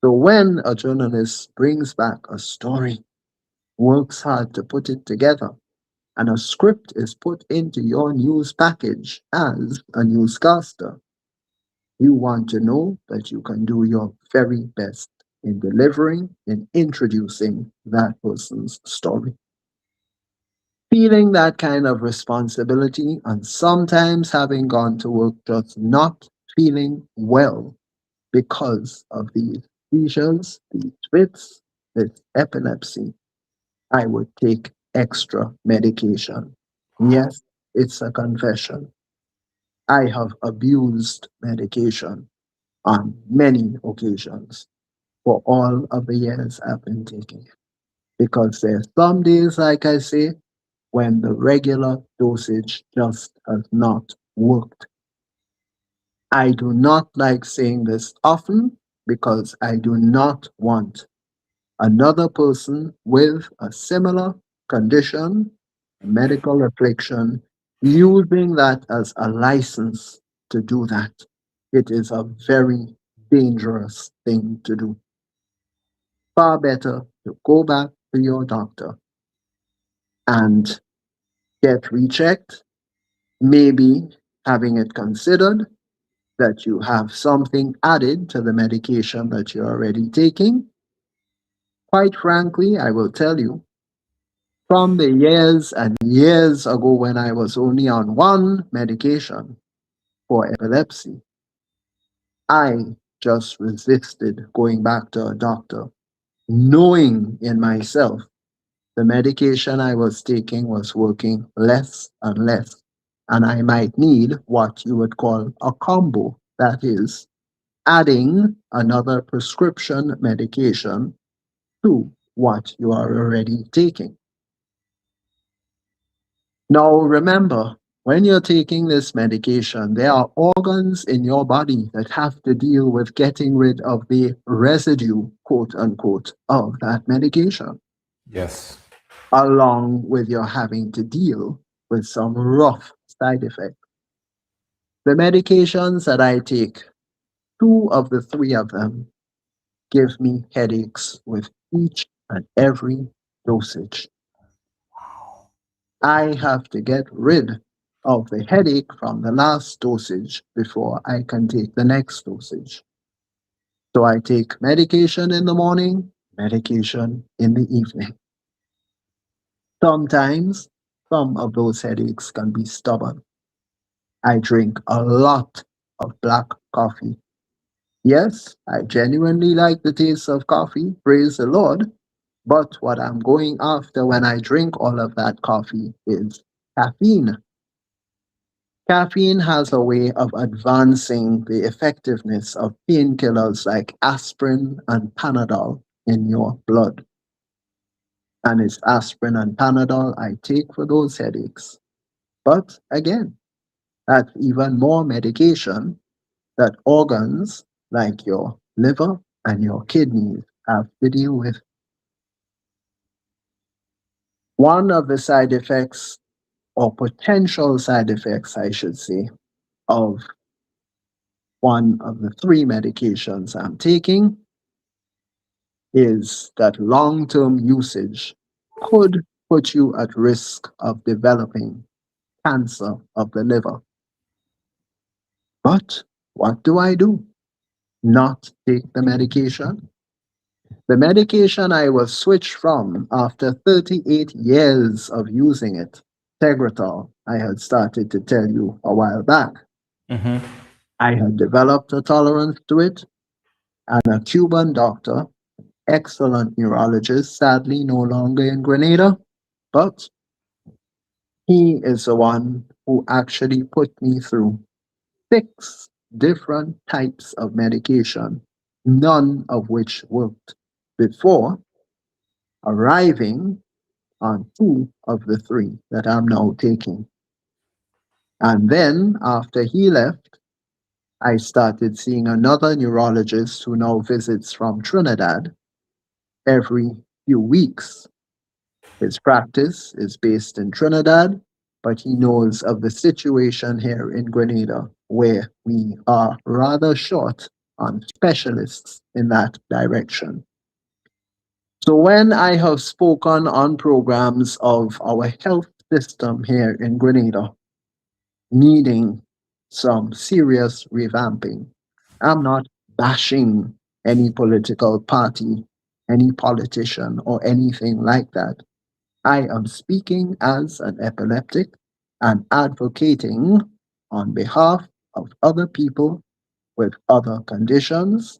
So when a journalist brings back a story, works hard to put it together, and a script is put into your news package as a newscaster, you want to know that you can do your very best in delivering, in introducing that person's story. Feeling that kind of responsibility and sometimes having gone to work just not feeling well because of these seizures, these fits, this epilepsy, I would take extra medication. Yes, it's a confession. I have abused medication on many occasions for all of the years I've been taking it. Because there's some days, like I say, when the regular dosage just has not worked. I do not like saying this often because I do not want another person with a similar condition, medical affliction, using that as a license to do that. It is a very dangerous thing to do. Far better to go back to your doctor and get rechecked, maybe having it considered that you have something added to the medication that you're already taking. Quite frankly, I will tell you, from the years and years ago when I was only on one medication for epilepsy, I just resisted going back to a doctor, knowing in myself the medication I was taking was working less and less, and I might need what you would call a combo. That is, adding another prescription medication to what you are already taking. Now, remember, when you're taking this medication, there are organs in your body that have to deal with getting rid of the residue, quote unquote, of that medication, Yes. along with your having to deal with some rough side effects. The medications that I take, two of the three of them give me headaches with each and every dosage. I have to get rid of the headache from the last dosage before I can take the next dosage. So I take medication in the morning, medication in the evening. Sometimes some of those headaches can be stubborn. I drink a lot of black coffee. Yes, I genuinely like the taste of coffee, praise the Lord. But what I'm going after when I drink all of that coffee is caffeine. Caffeine has a way of advancing the effectiveness of painkillers like aspirin and Panadol in your blood. And it's aspirin and Panadol I take for those headaches. But again, that's even more medication that organs like your liver and your kidneys have to deal with. One of the side effects, or potential side effects, I should say, of one of the three medications I'm taking is that long term usage could put you at risk of developing cancer of the liver. But what do I do? Not take the medication? The medication I was switched from after 38 years of using it, Tegretol, I had started to tell you a while back. I had developed a tolerance to it, and a Cuban doctor, excellent neurologist, sadly no longer in Grenada, but he is the one who actually put me through 6 different types of medication, none of which worked before arriving on 2 of the 3 that I'm now taking. And then after he left, I started seeing another neurologist who now visits from Trinidad every few weeks. His practice is based in Trinidad, but he knows of the situation here in Grenada where we are rather short on specialists in that direction. So when I have spoken on programs of our health system here in Grenada needing some serious revamping, I'm not bashing any political party, any politician, or anything like that. I am speaking as an epileptic and advocating on behalf of other people with other conditions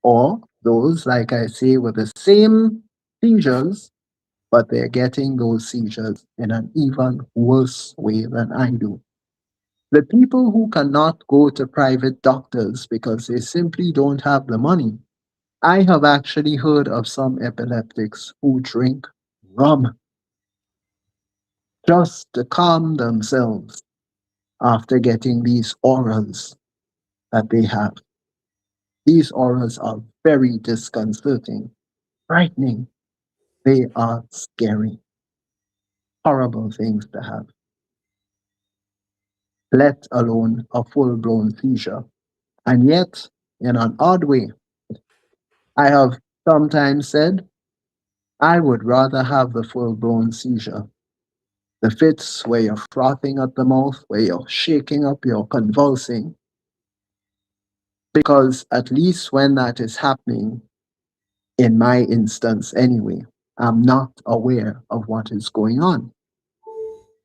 or those, like I say, with the same seizures, but they're getting those seizures in an even worse way than I do. The people who cannot go to private doctors because they simply don't have the money. I have actually heard of some epileptics who drink rum just to calm themselves after getting these auras that they have. These auras are very disconcerting, frightening. They are scary, horrible things to have, let alone a full blown seizure. And yet, in an odd way, I have sometimes said, I would rather have the full blown seizure. The fits where you're frothing at the mouth, where you're shaking up, you're convulsing, because at least when that is happening, in my instance anyway, I'm not aware of what is going on.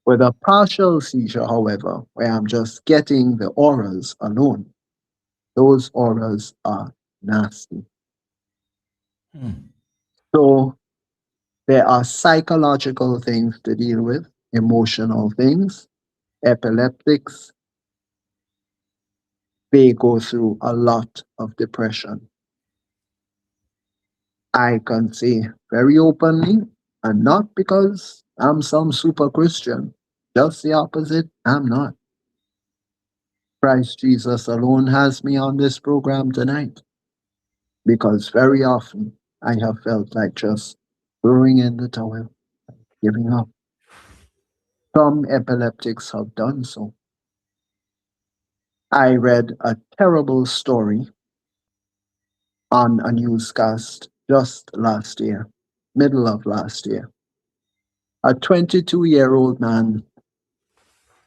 With a partial seizure, however, where I'm just getting the auras alone, those auras are nasty. So there are psychological things to deal with, emotional things. Epileptics, they go through a lot of depression. I can say very openly, and not because I'm some super Christian, just the opposite, I'm not. Christ Jesus alone has me on this program tonight because very often I have felt like just throwing in the towel, giving up. Some epileptics have done so. I read a terrible story on a newscast just last year, middle of last year. A 22-year-old man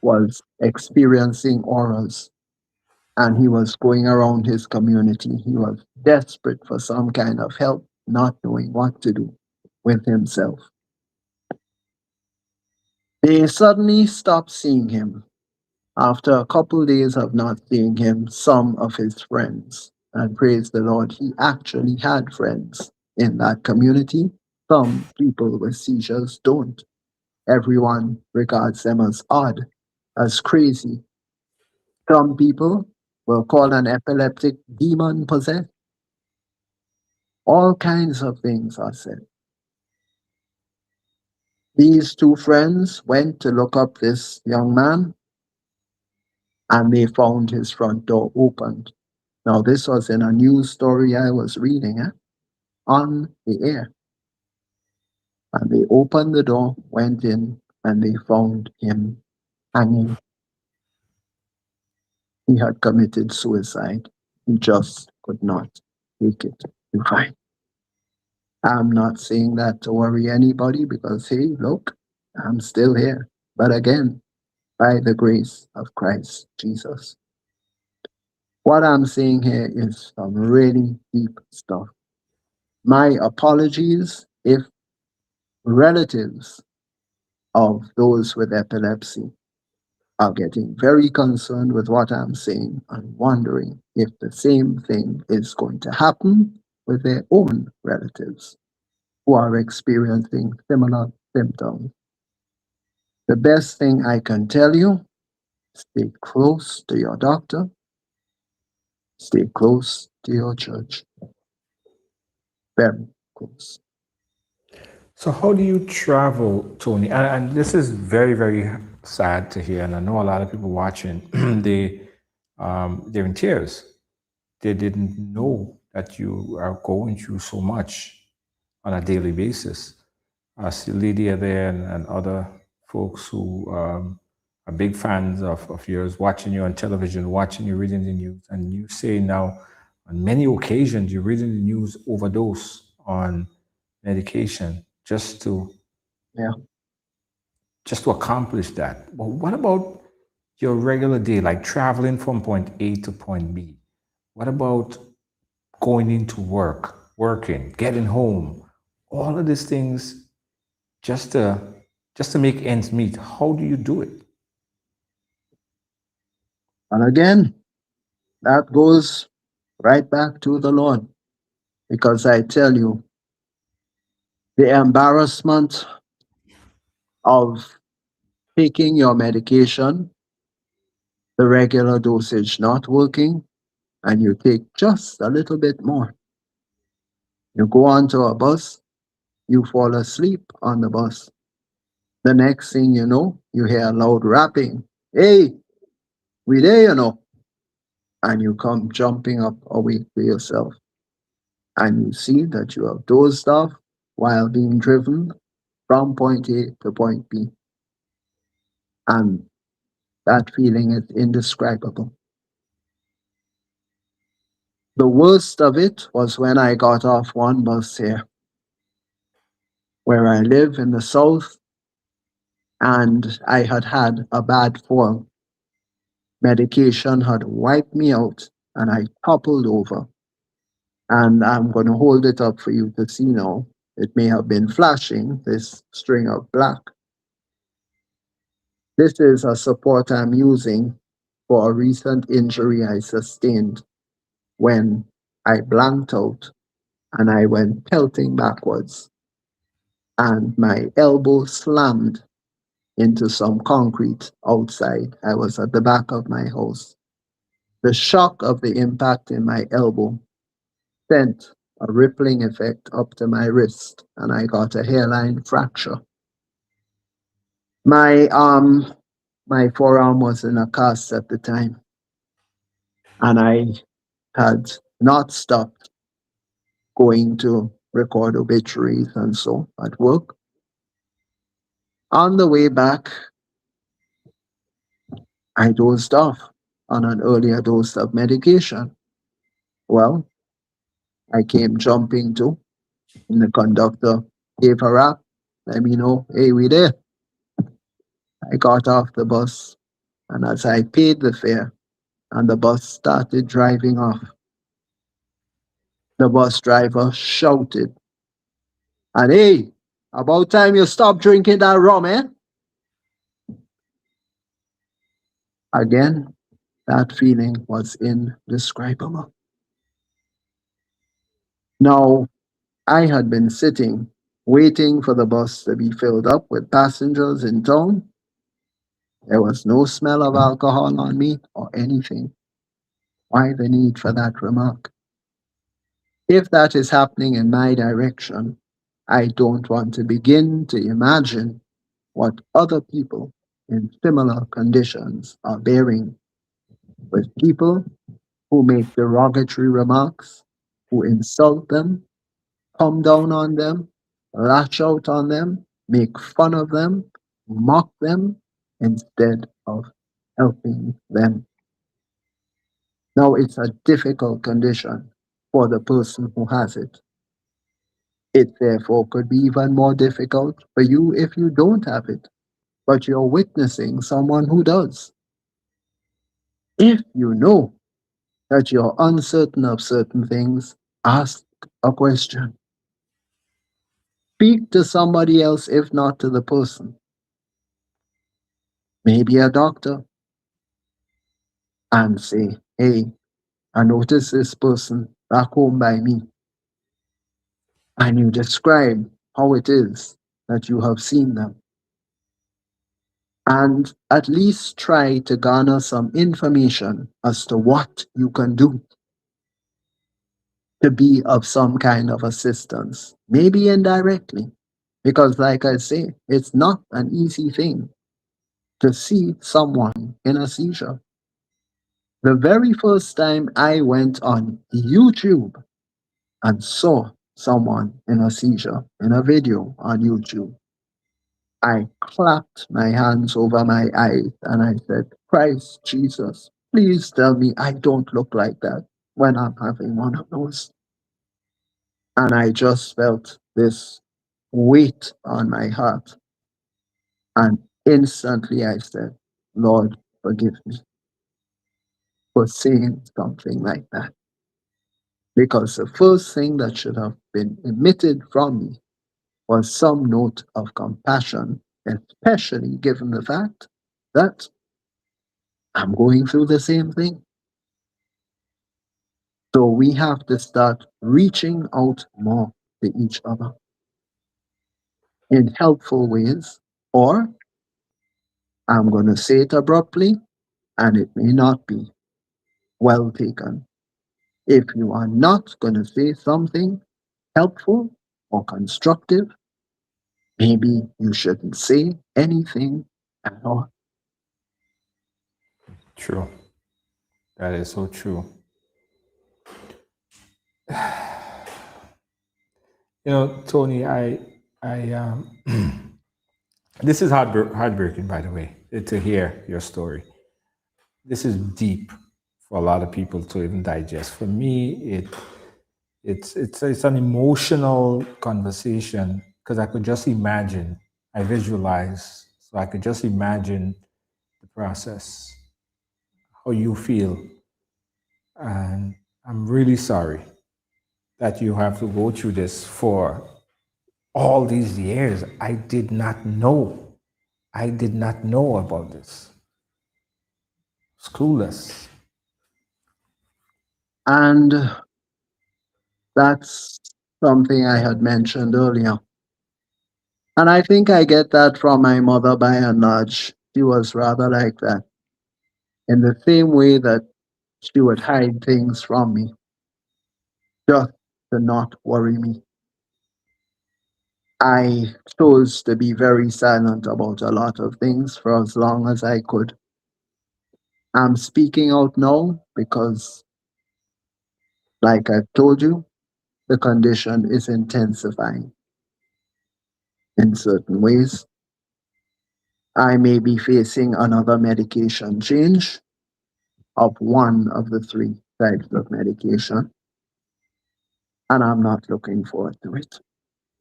was experiencing auras and he was going around his community. He was desperate for some kind of help, not knowing what to do with himself. They suddenly stopped seeing him. After a couple days of not seeing him, some of his friends And praise the Lord, he actually had friends in that community. Some people with seizures don't. Everyone regards them as odd, as crazy. Some people will call an epileptic demon possessed. All kinds of things are said. These two friends went to look up this young man and they found his front door opened. Now, this was in a news story I was reading on the air. And they opened the door, went in, and they found him hanging. He had committed suicide. He just could not take it to find. I'm not saying that to worry anybody because, hey, look, I'm still here. But again, by the grace of Christ Jesus. What I'm saying here is some really deep stuff. My apologies if relatives of those with epilepsy are getting very concerned with what I'm saying and wondering if the same thing is going to happen with their own relatives who are experiencing similar symptoms. The best thing I can tell you, stay close to your doctor, stay close to your church. Very close. So how do you travel, Tony? And this is very, very sad to hear. And I know a lot of people watching, they're in tears. They didn't know that you are going through so much on a daily basis. I see Lydia there and other folks who are big fans of yours, watching you on television, watching you reading the news. And you say now, on many occasions, you're reading the news overdose on medication just to Yeah. accomplish that. But what about your regular day, like traveling from point A to point B? What about going into work, working, getting home, all of these things just to make ends meet? How do you do it? And again, that goes right back to the Lord. Because I tell you, the embarrassment of taking your medication, the regular dosage not working, and you take just a little bit more. You go onto a bus, you fall asleep on the bus. The next thing you know, you hear a loud rapping. Hey, we there, you know. And you come jumping up awake to yourself. And you see that you have dozed off while being driven from point A to point B. And that feeling is indescribable. The worst of it was when I got off one bus here, where I live in the south, and I had had a bad fall. Medication had wiped me out, and I toppled over. And I'm going to hold it up for you to see now. It may have been flashing, this string of black. This is a support I'm using for a recent injury I sustained when I blanked out and I went pelting backwards. And my elbow slammed into some concrete outside. I was at the back of my house. The shock of the impact in my elbow sent a rippling effect up to my wrist, and I got a hairline fracture. My forearm was in a cast at the time, and I had not stopped going to record obituaries and so at work. On the way back, I dozed off on an earlier dose of medication. Well, I came jumping to, and the conductor gave a rap, let me know, hey, we there. I got off the bus, and as I paid the fare, and the bus started driving off, the bus driver shouted, and hey, about time you stop drinking that rum, eh? Again, that feeling was indescribable. Now, I had been sitting, waiting for the bus to be filled up with passengers in town. There was no smell of alcohol on me or anything. Why the need for that remark? If that is happening in my direction, I don't want to begin to imagine what other people in similar conditions are bearing with people who make derogatory remarks, who insult them, come down on them, lash out on them, make fun of them, mock them, instead of helping them. Now, it's a difficult condition for the person who has it. It therefore could be even more difficult for you if you don't have it, but you're witnessing someone who does. If you know that you're uncertain of certain things, ask a question. Speak to somebody else, if not to the person, maybe a doctor, and say, hey, I noticed this person back home by me. And you describe how it is that you have seen them. And at least try to garner some information as to what you can do to be of some kind of assistance, maybe indirectly. Because, like I say, it's not an easy thing to see someone in a seizure. The very first time I went on YouTube and saw someone in a seizure in a video on YouTube, I clapped my hands over my eyes and I said, Christ Jesus, please tell me I don't look like that when I'm having one of those. And I just felt this weight on my heart. And instantly I said, Lord, forgive me for saying something like that. Because the first thing that should have been emitted from me was some note of compassion, especially given the fact that I'm going through the same thing. So we have to start reaching out more to each other in helpful ways, or I'm going to say it abruptly and it may not be well taken. If you are not going to say something helpful or constructive, maybe you shouldn't say anything at all. True. That is so true. Tony, this is heartbreaking, by the way, to hear your story. This is deep for a lot of people to even digest. For me, it's an emotional conversation because I could just imagine, I visualize, so I could just imagine the process, how you feel, and I'm really sorry that you have to go through this for all these years. I did not know. I did not know about this. Clueless. And that's something I had mentioned earlier. And I think I get that from my mother by and large. She was rather like that, in the same way that she would hide things from me just to not worry me. I chose to be very silent about a lot of things for as long as I could. I'm speaking out now because, like I've told you, the condition is intensifying in certain ways. I may be facing another medication change of one of the three types of medication, and I'm not looking forward to it.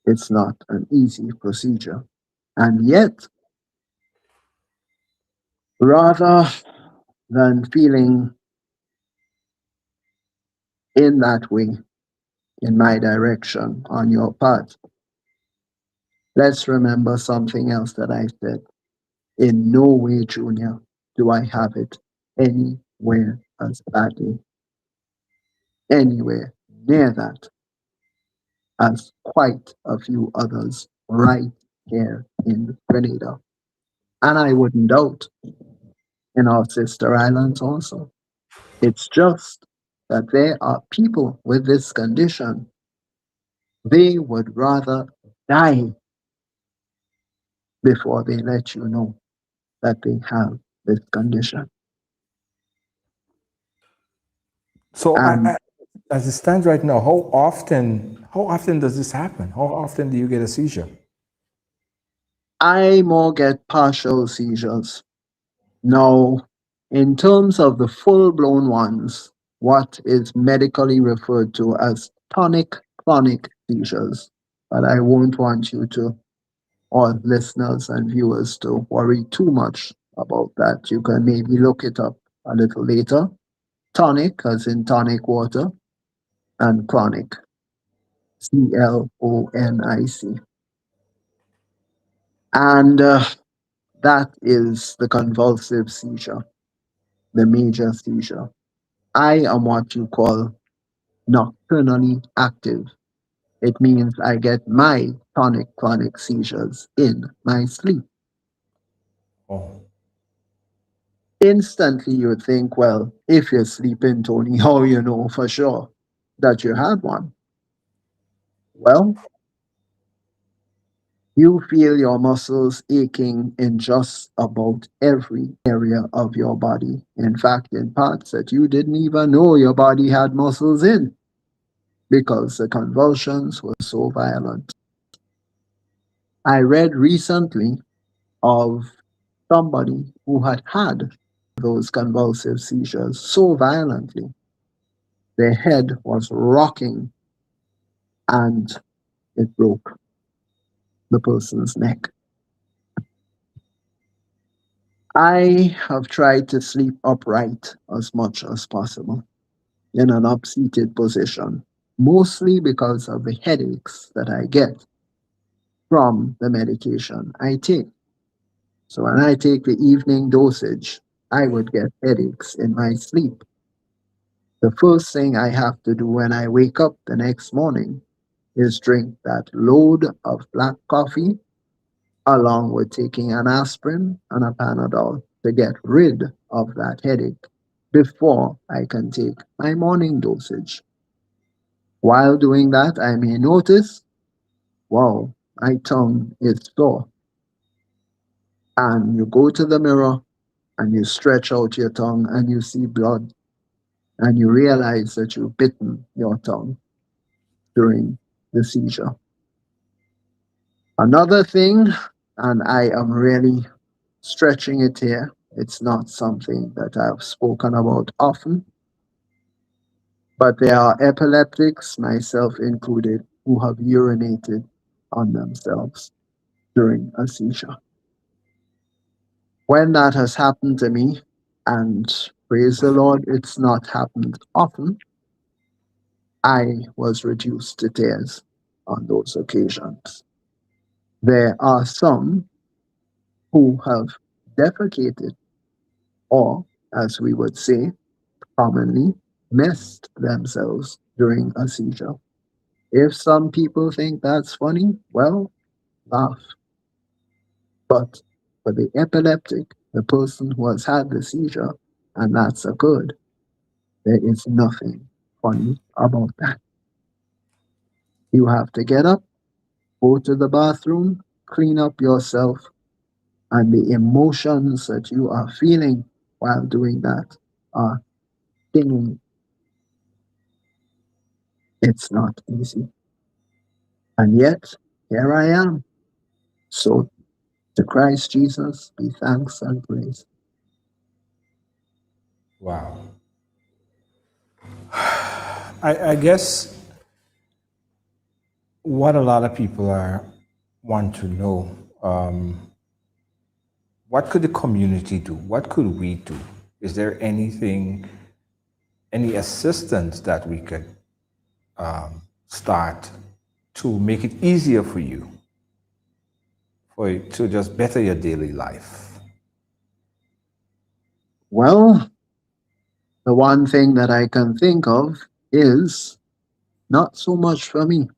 It's not an easy procedure. And yet, rather than feeling in that way, in my direction, on your part, let's remember something else that I said. In no way, Junior, do I have it anywhere as badly, anywhere near that. as quite a few others right here in Grenada. And I wouldn't doubt in our sister islands also. It's just that there are people with this condition, they would rather die before they let you know that they have this condition. So, And as it stands right now, how often does this happen? How often do you get a seizure? I more get partial seizures. Now, in terms of the full blown ones, what is medically referred to as tonic clonic seizures, but I won't want you to, or listeners and viewers, to worry too much about that. You can maybe look it up a little later. Tonic, as in tonic water, and clonic, CLONIC. And that is the convulsive seizure, the major seizure. I am what you call nocturnally active. It means I get my tonic clonic seizures in my sleep. Oh, Instantly, you would think, well, if you're sleeping, Tony, how you know for sure that you had one? Well, you feel your muscles aching in just about every area of your body. In fact, in parts that you didn't even know your body had muscles in because the convulsions were so violent. I read recently of somebody who had those convulsive seizures so violently, their head was rocking and it broke the person's neck. I have tried to sleep upright as much as possible in an up-seated position, mostly because of the headaches that I get from the medication I take. So when I take the evening dosage, I would get headaches in my sleep. The first thing I have to do when I wake up the next morning is drink that load of black coffee along with taking an aspirin and a Panadol to get rid of that headache before I can take my morning dosage. While doing that, I may notice, wow, my tongue is sore. And you go to the mirror and you stretch out your tongue and you see blood and you realize that you've bitten your tongue during the seizure. Another thing, and I am really stretching it here, it's not something that I've spoken about often, but there are epileptics, myself included, who have urinated on themselves during a seizure. When that has happened to me, and praise the Lord, it's not happened often, I was reduced to tears on those occasions. There are some who have defecated, or as we would say commonly, missed themselves during a seizure. If some people think that's funny, well, laugh. But for the epileptic, the person who has had the seizure, and that's occurred, there is nothing funny about that. You have to get up, go to the bathroom, clean up yourself, and the emotions that you are feeling while doing that are stinging. It's not easy. And yet, here I am. So to Christ Jesus be thanks and praise. wow. I guess what a lot of people want to know, what could the community do? What could we do? Is there anything, any assistance that we could start to make it easier for you, to just better your daily life? Well, the one thing that I can think of is not so much for me.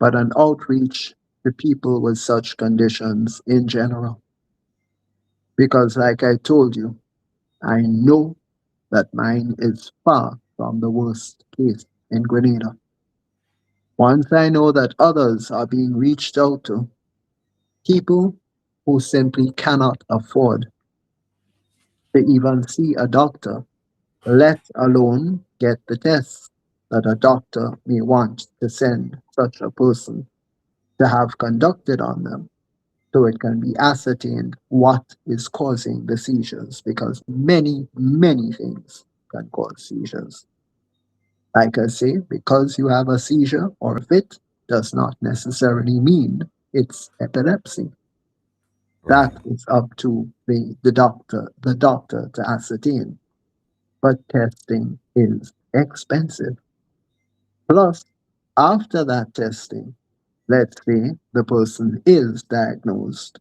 but an outreach to people with such conditions in general. Because, like I told you, I know that mine is far from the worst case in Grenada. Once I know that others are being reached out to, people who simply cannot afford to even see a doctor, let alone get the tests that a doctor may want to send such a person to have conducted on them, so it can be ascertained what is causing the seizures, because many, many things can cause seizures. Like I say, because you have a seizure or a fit does not necessarily mean it's epilepsy. That is up to the doctor to ascertain. But testing is expensive. Plus, after that testing, let's say the person is diagnosed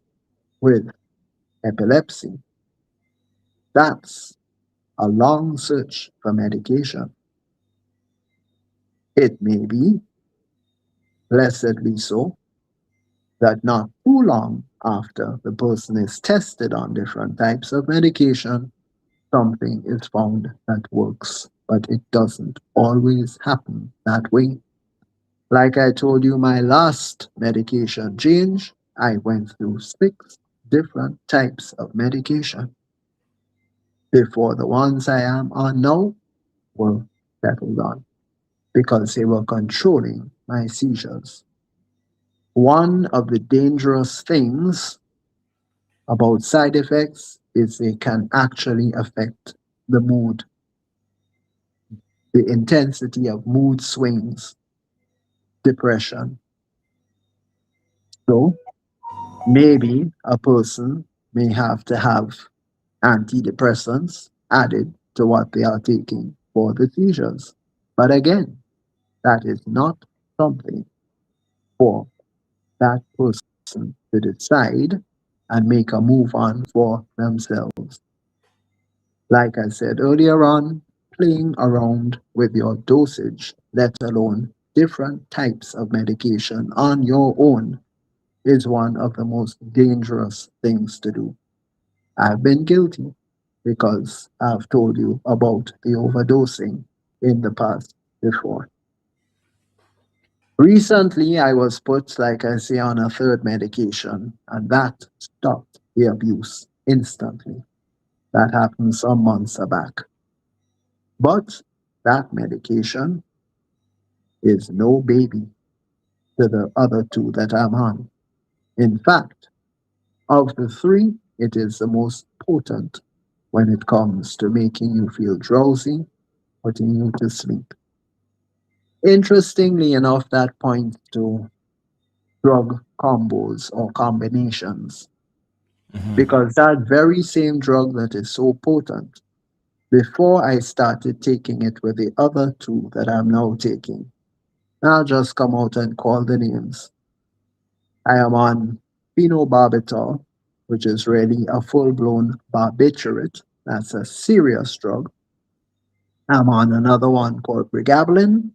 with epilepsy. That's a long search for medication. It may be, blessedly so, that not too long after the person is tested on different types of medication, something is found that works. But it doesn't always happen that way. Like I told you, my last medication change, I went through 6 different types of medication before the ones I am on now were settled on, because they were controlling my seizures. One of the dangerous things about side effects is they can actually affect the mood, the intensity of mood swings, depression. So maybe a person may have to have antidepressants added to what they are taking for the seizures. But again, that is not something for that person to decide and make a move on for themselves. Like I said earlier on, playing around with your dosage, let alone different types of medication on your own, is one of the most dangerous things to do. I've been guilty because I've told you about the overdosing in the past before. Recently, I was put, like I say, on a third medication, and that stopped the abuse instantly. That happened some months back. But that medication is no baby to the other two that I'm on. In fact, of the three, it is the most potent when it comes to making you feel drowsy, putting you to sleep. Interestingly enough, that points to drug combos or combinations, because that very same drug that is so potent, before I started taking it with the other two that I'm now taking, I'll just come out and call the names. I am on phenobarbital, which is really a full blown barbiturate. That's a serious drug. I'm on another one called pregabalin,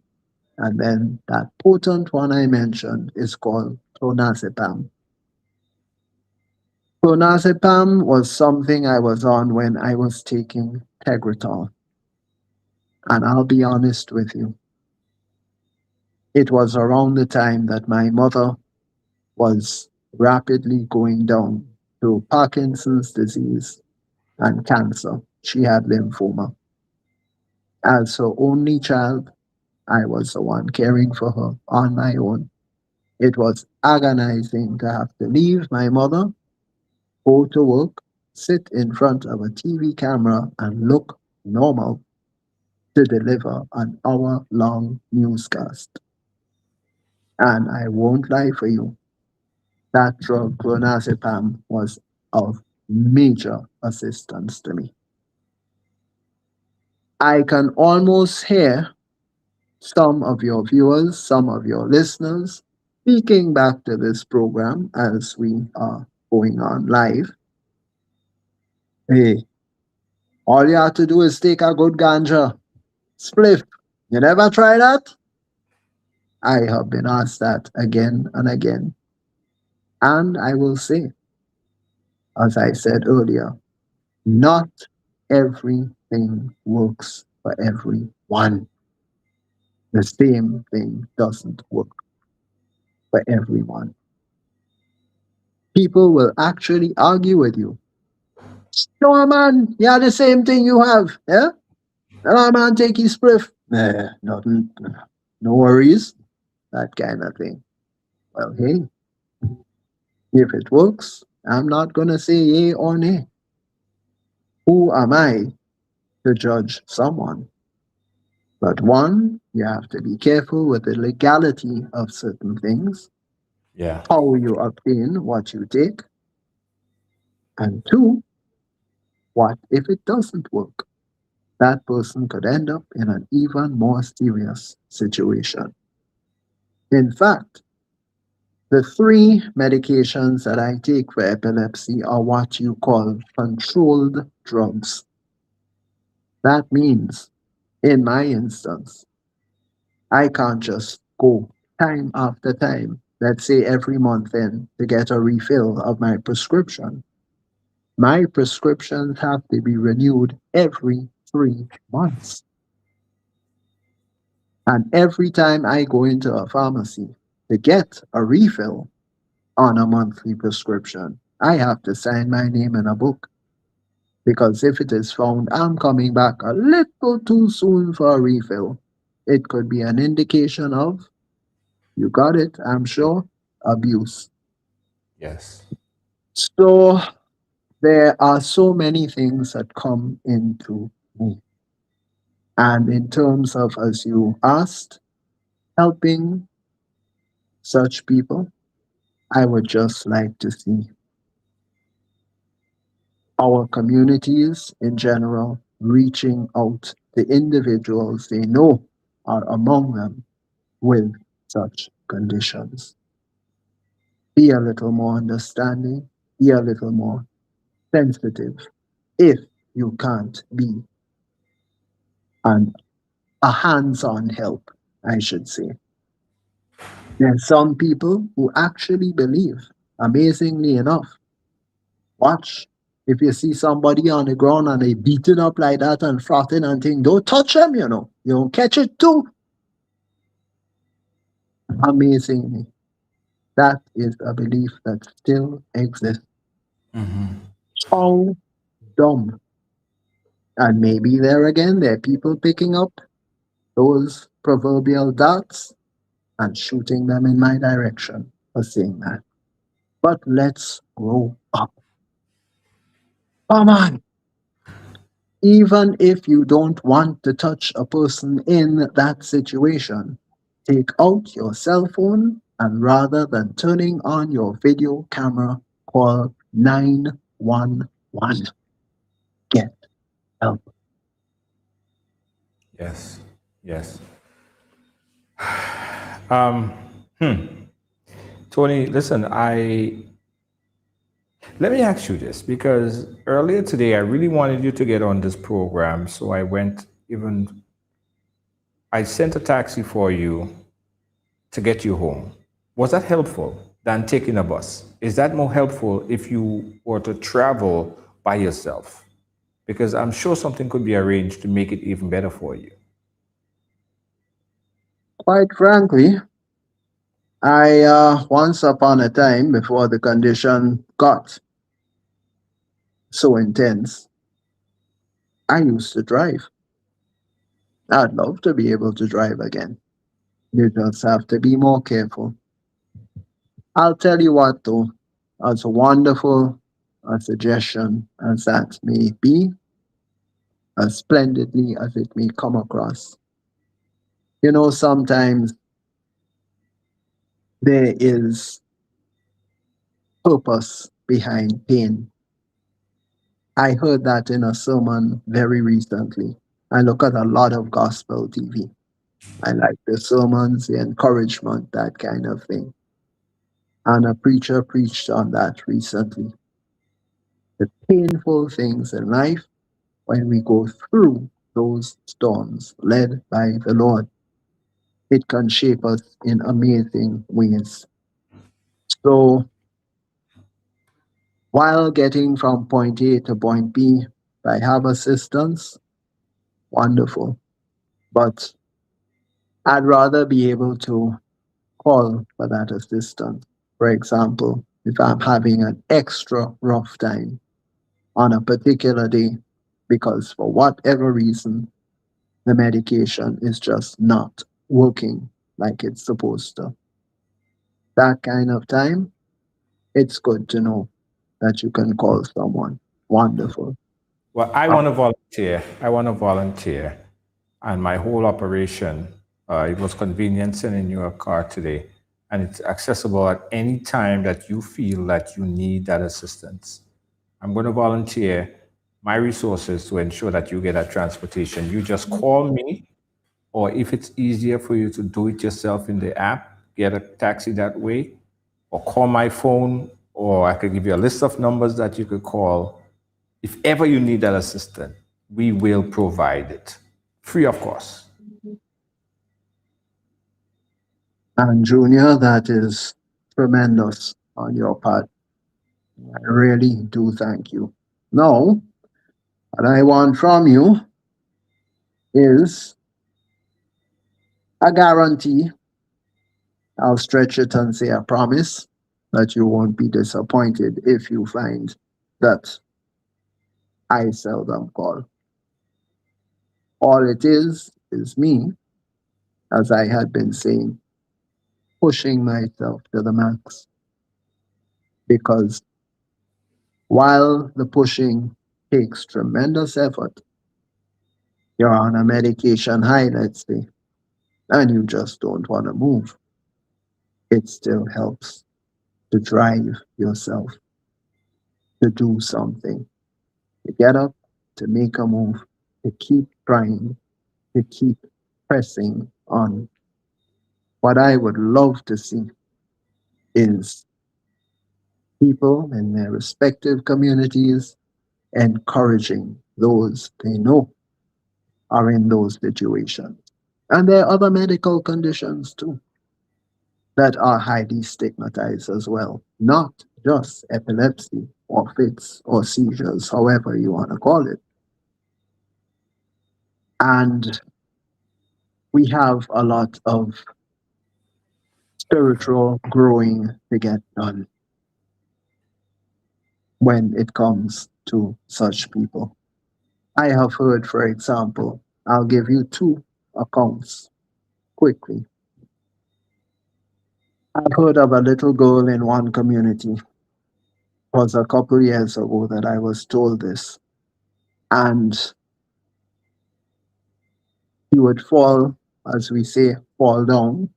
and then that potent one I mentioned is called clonazepam. Clonazepam was something I was on when I was taking Tegretol. And I'll be honest with you, it was around the time that my mother was rapidly going down to Parkinson's disease and cancer. She had lymphoma. As her only child, I was the one caring for her on my own. It was agonizing to have to leave my mother, go to work, sit in front of a TV camera, and look normal to deliver an hour-long newscast. And I won't lie for you, that drug, clonazepam, was of major assistance to me. I can almost hear some of your viewers, some of your listeners speaking back to this program as we are going on live. Hey, all you have to do is take a good ganja, spliff. You never try that? I have been asked that again and again. And I will say, as I said earlier, not everything works for everyone. The same thing doesn't work for everyone. People will actually argue with you. No, man, yeah, the same thing you have. Yeah? No, man, take his spliff. Nah, nothing. No worries. That kind of thing. Well, hey, if it works, I'm not going to say yay or nay. Who am I to judge someone? But one, you have to be careful with the legality of certain things, Yeah. how you obtain what you take. And two, what if it doesn't work? That person could end up in an even more serious situation. In fact, the three medications that I take for epilepsy are what you call controlled drugs. That means, in my instance, I can't just go time after time, let's say every month in, to get a refill of my prescription. My prescriptions have to be renewed every 3 months. And every time I go into a pharmacy to get a refill on a monthly prescription, I have to sign my name in a book. Because if it is found I'm coming back a little too soon for a refill, it could be an indication of, you got it, I'm sure, abuse. Yes. So there are so many things that come into me. And in terms of, as you asked, helping such people, I would just like to see our communities in general reaching out to individuals they know are among them with such conditions. Be a little more understanding, be a little more sensitive if you can't be an, a hands on help, I should say. There are some people who actually believe, amazingly enough, watch. If you see somebody on the ground and they beating up like that and frothing and thing, don't touch them, you know. You don't catch it too. Amazingly. That is a belief that still exists. How dumb. And maybe there again, there are people picking up those proverbial darts and shooting them in my direction for saying that. But let's grow up. Come on. Even if you don't want to touch a person in that situation, take out your cell phone and rather than turning on your video camera, call 911. Get help. Yes. Yes. Um, hmm. Tony, listen, let me ask you this because earlier today I really wanted you to get on this program, so I sent a taxi for you to get you home. Was that helpful than taking a bus? Is that more helpful if you were to travel by yourself? Because I'm sure something could be arranged to make it even better for you. Quite frankly, I once upon a time before the condition got so intense, I used to drive. I'd love to be able to drive again. You just have to be more careful. I'll tell you what, though, as wonderful a suggestion as that may be, as splendidly as it may come across, you know, sometimes there is purpose behind pain. I heard that in a sermon very recently. I look at a lot of gospel TV. I like the sermons, the encouragement, that kind of thing. And a preacher preached on that recently. The painful things in life when we go through those storms led by the Lord. it can shape us in amazing ways. So while getting from point A to point B, if I have assistance, wonderful. But I'd rather be able to call for that assistance. For example, if I'm having an extra rough time on a particular day, because for whatever reason, the medication is just not working like it's supposed to. That kind of time, it's good to know that you can call someone. Wonderful. Well, I want to volunteer. I want to volunteer. And my whole operation, it was conveniencing in your car today. And it's accessible at any time that you feel that you need that assistance. I'm going to volunteer my resources to ensure that you get that transportation. You just call me, or if it's easier for you to do it yourself in the app, get a taxi that way, or call my phone, or I could give you a list of numbers that you could call. If ever you need that assistance, we will provide it, free of cost. And Junior, that is tremendous on your part. I really do thank you. Now, what I want from you is a guarantee. I'll stretch it and say a promise that you won't be disappointed if you find that I seldom call. All it is me, as I had been saying, pushing myself to the max. Because while the pushing takes tremendous effort, you're on a medication high, let's say, and you just don't want to move. It still helps to drive yourself to do something, to get up, to make a move, to keep trying, to keep pressing on. What I would love to see is people in their respective communities encouraging those they know are in those situations. And there are other medical conditions too that are highly stigmatized as well, not just epilepsy or fits or seizures, however you want to call it. And we have a lot of spiritual growing to get done when it comes to such people. I have heard, for example, I'll give you two accounts quickly. I've heard of a little girl in one community. It was a couple years ago that I was told this. And he would fall, as we say, fall down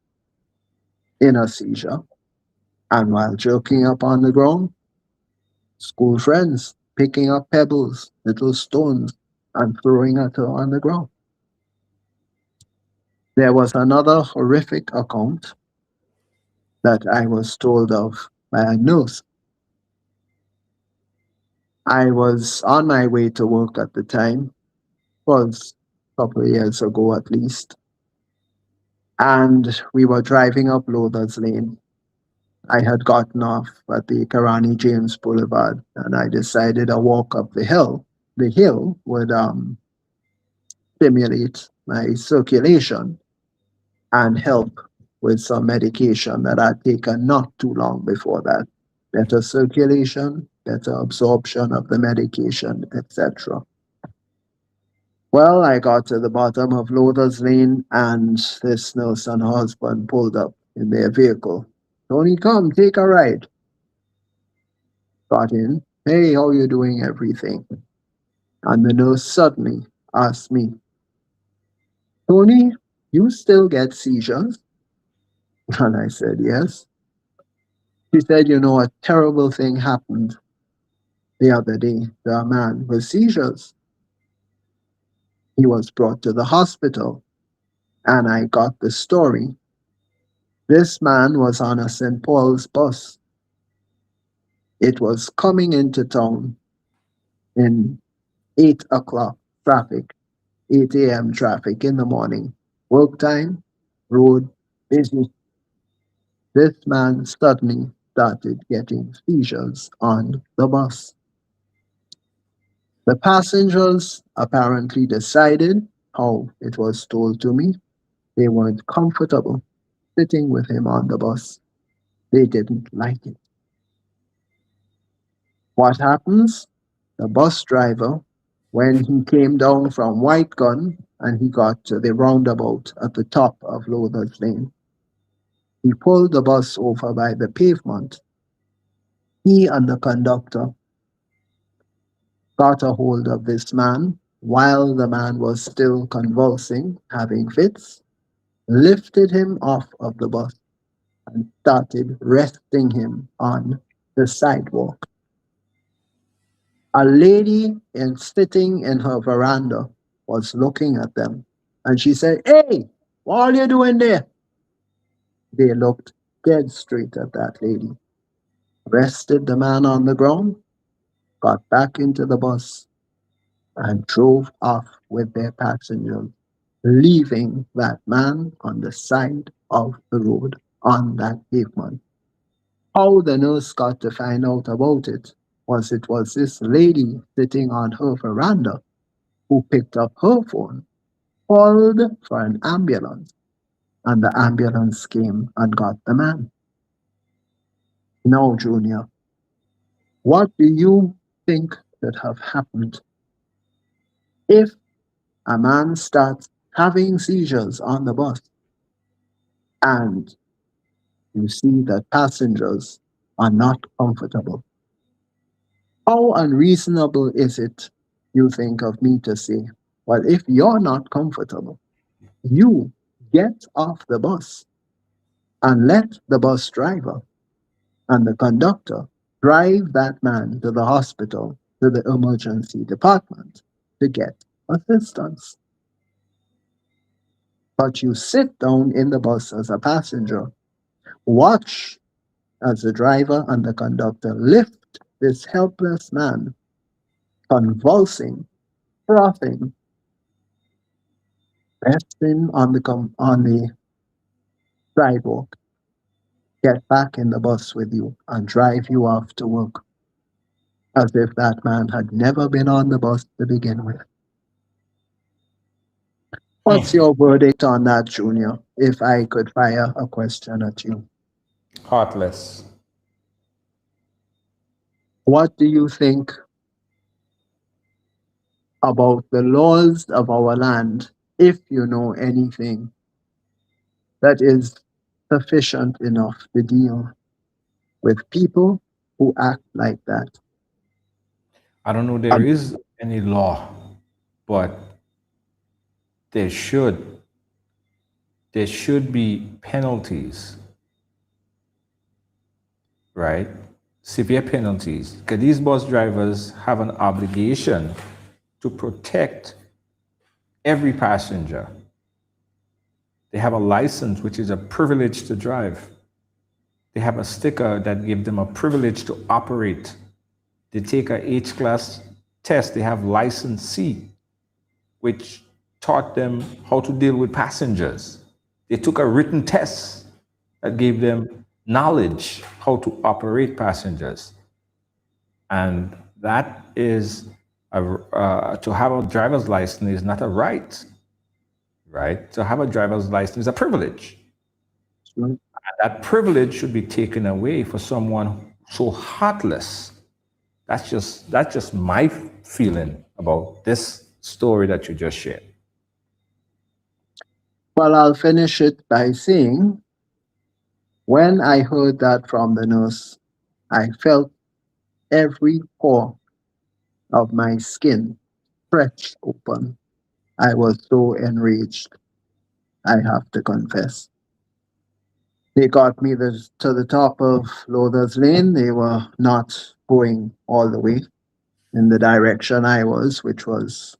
in a seizure. And while joking up on the ground, school friends picking up pebbles, little stones, and throwing at her on the ground. There was another horrific account that I was told of by a nurse. I was on my way to work at the time, was a couple of years ago at least, and we were driving up Lothers Lane. I had gotten off at the Karani James Boulevard, and I decided a walk up the hill. The hill would stimulate my circulation and help with some medication that I'd taken not too long before that. Better circulation, better absorption of the medication, etc. Well, I got to the bottom of Lothers Lane, and this nurse and her husband pulled up in their vehicle. Tony, come, take a ride. Got in. Hey, how you doing? Everything. And the nurse suddenly asked me, Tony, you still get seizures? And I said, yes. She said, you know, a terrible thing happened the other day to a man with seizures. He was brought to the hospital, and I got the story. This man was on a St. Paul's bus. It was coming into town in 8 o'clock traffic, 8 a.m. traffic in the morning, work time, road busy. This man suddenly started getting seizures on the bus. The passengers apparently decided, how it was told to me, they weren't comfortable sitting with him on the bus. They didn't like it. What happens? The bus driver, when he came down from White Gun and he got to the roundabout at the top of Lothers Lane, he pulled the bus over by the pavement. He and the conductor got a hold of this man while the man was still convulsing, having fits, lifted him off of the bus, and started resting him on the sidewalk. A lady sitting in her veranda was looking at them, and she said, "Hey, what are you doing there?" They looked dead straight at that lady, rested the man on the ground, got back into the bus, and drove off with their passengers, leaving that man on the side of the road on that pavement. How the nurse got to find out about it was this lady sitting on her veranda who picked up her phone, called for an ambulance, and the ambulance came and got the man. Now, Junior, what do you think should have happened if a man starts having seizures on the bus and you see that passengers are not comfortable? How unreasonable is it, you think, of me to say, well, if you're not comfortable, you get off the bus and let the bus driver and the conductor drive that man to the hospital, to the emergency department to get assistance. But you sit down in the bus as a passenger, watch as the driver and the conductor lift this helpless man, convulsing, frothing, resting on the sidewalk, get back in the bus with you and drive you off to work as if that man had never been on the bus to begin with. What's your verdict on that, Junior, if I could fire a question at you? Heartless. What do you think about the laws of our land, if you know anything that is sufficient enough to deal with people who act like that? I don't know there is any law, but there should there should be penalties, right? Severe penalties. Because these bus drivers have an obligation to protect every passenger. They have a license, which is a privilege to drive. They have a sticker that gives them a privilege to operate. They take a H-class test. They have license C, which taught them how to deal with passengers. They took a written test that gave them knowledge how to operate passengers. And that is to have a driver's license is not a right, right? To have a driver's license is a privilege. And that privilege should be taken away for someone so heartless. That's just my feeling about this story that you just shared. Well, I'll finish it by saying when I heard that from the nurse, I felt every pore of my skin stretch open. I was so enraged, I have to confess. They got me to the top of Lothers Lane. They were not going all the way in the direction I was, which was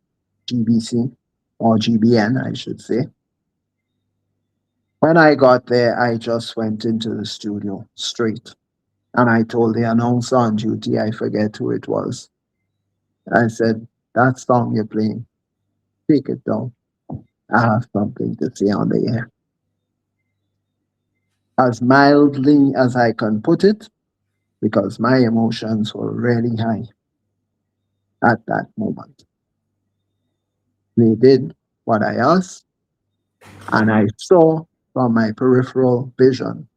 GBC or GBN, I should say. When I got there, I just went into the studio straight. And I told the announcer on duty, I forget who it was. I said, that song you're playing, take it down. I have something to say on the air. as mildly as I can put it, because my emotions were really high at that moment. They did what I asked, and I saw from my peripheral vision,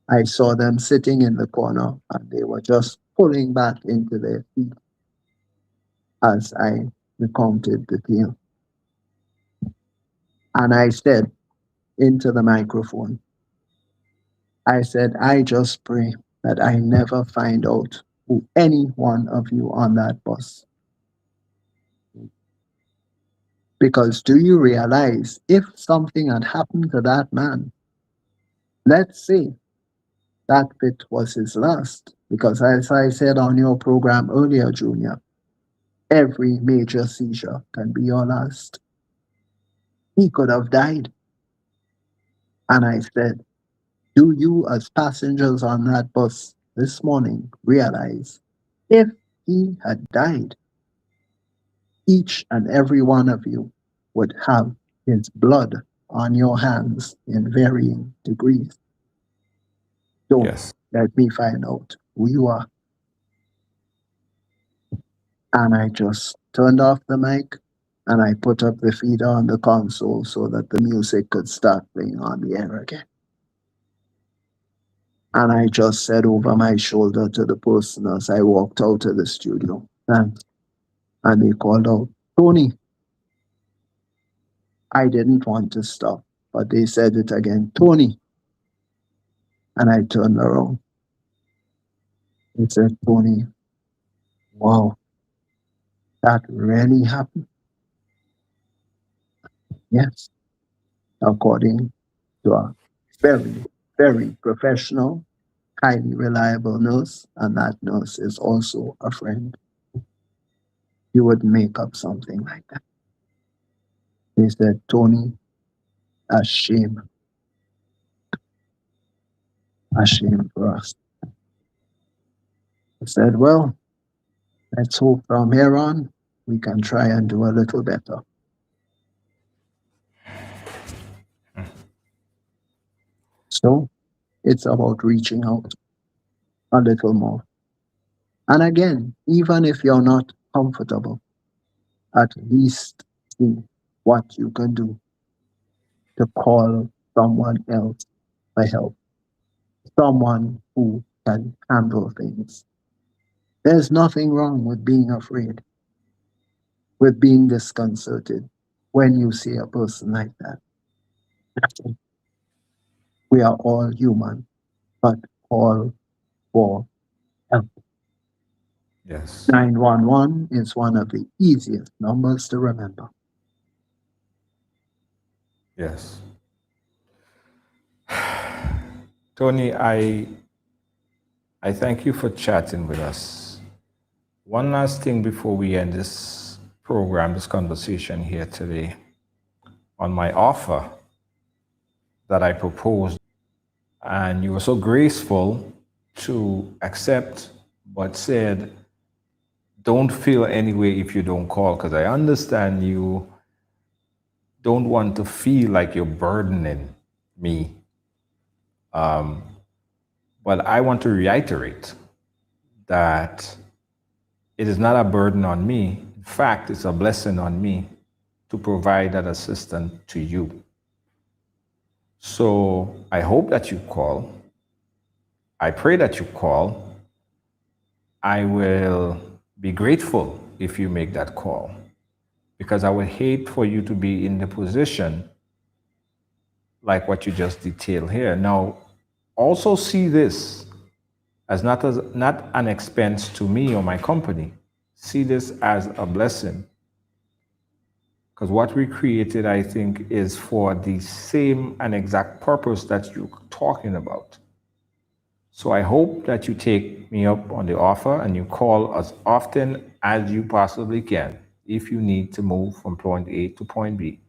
I saw them sitting in the corner and they were just pulling back into their feet as I recounted the tale. And I said into the microphone, I said, I just pray that I never find out who any one of you on that bus. Because do you realize if something had happened to that man, let's say that fit was his last, because as I said on your program earlier, Junior, every major seizure can be your last. He could have died. And I said, do you, as passengers on that bus this morning, realize if he had died, each and every one of you would have his blood on your hands in varying degrees? Don't Yes. let me find out who you are. And I just turned off the mic and I put up the feeder on the console so that the music could start playing on the air again. And I just said over my shoulder to the person as I walked out of the studio, thanks. And they called out, Tony. I didn't want to stop, but they said it again, Tony. And I turned around. They said, Tony, wow, that really happened? Yes, according to a very, very professional, highly reliable nurse, and that nurse is also a friend. You would make up something like that. They said, Tony, a shame. A shame for us. I said, well, let's hope from here on we can try and do a little better. So it's about reaching out a little more. And again, even if you're not comfortable, at least see what you can do to call someone else for help, someone who can handle things. There's nothing wrong with being afraid, with being disconcerted when you see a person like that. We are all human, but all for help. Yes. 911 is one of the easiest numbers to remember. Yes. Tony, I thank you for chatting with us. One last thing before we end this program, this conversation here today. On my offer that I proposed, and you were so graceful to accept, but said, don't feel any way if you don't call, because I understand you don't want to feel like you're burdening me. But I want to reiterate that it is not a burden on me. In fact, it's a blessing on me to provide that assistance to you. So I hope that you call. I pray that you call. I will be grateful if you make that call, because I would hate for you to be in the position like what you just detailed here. Now, also see this as not an expense to me or my company. See this as a blessing. Because what we created, I think, is for the same and exact purpose that you're talking about. So I hope that you take me up on the offer and you call as often as you possibly can if you need to move from point A to point B.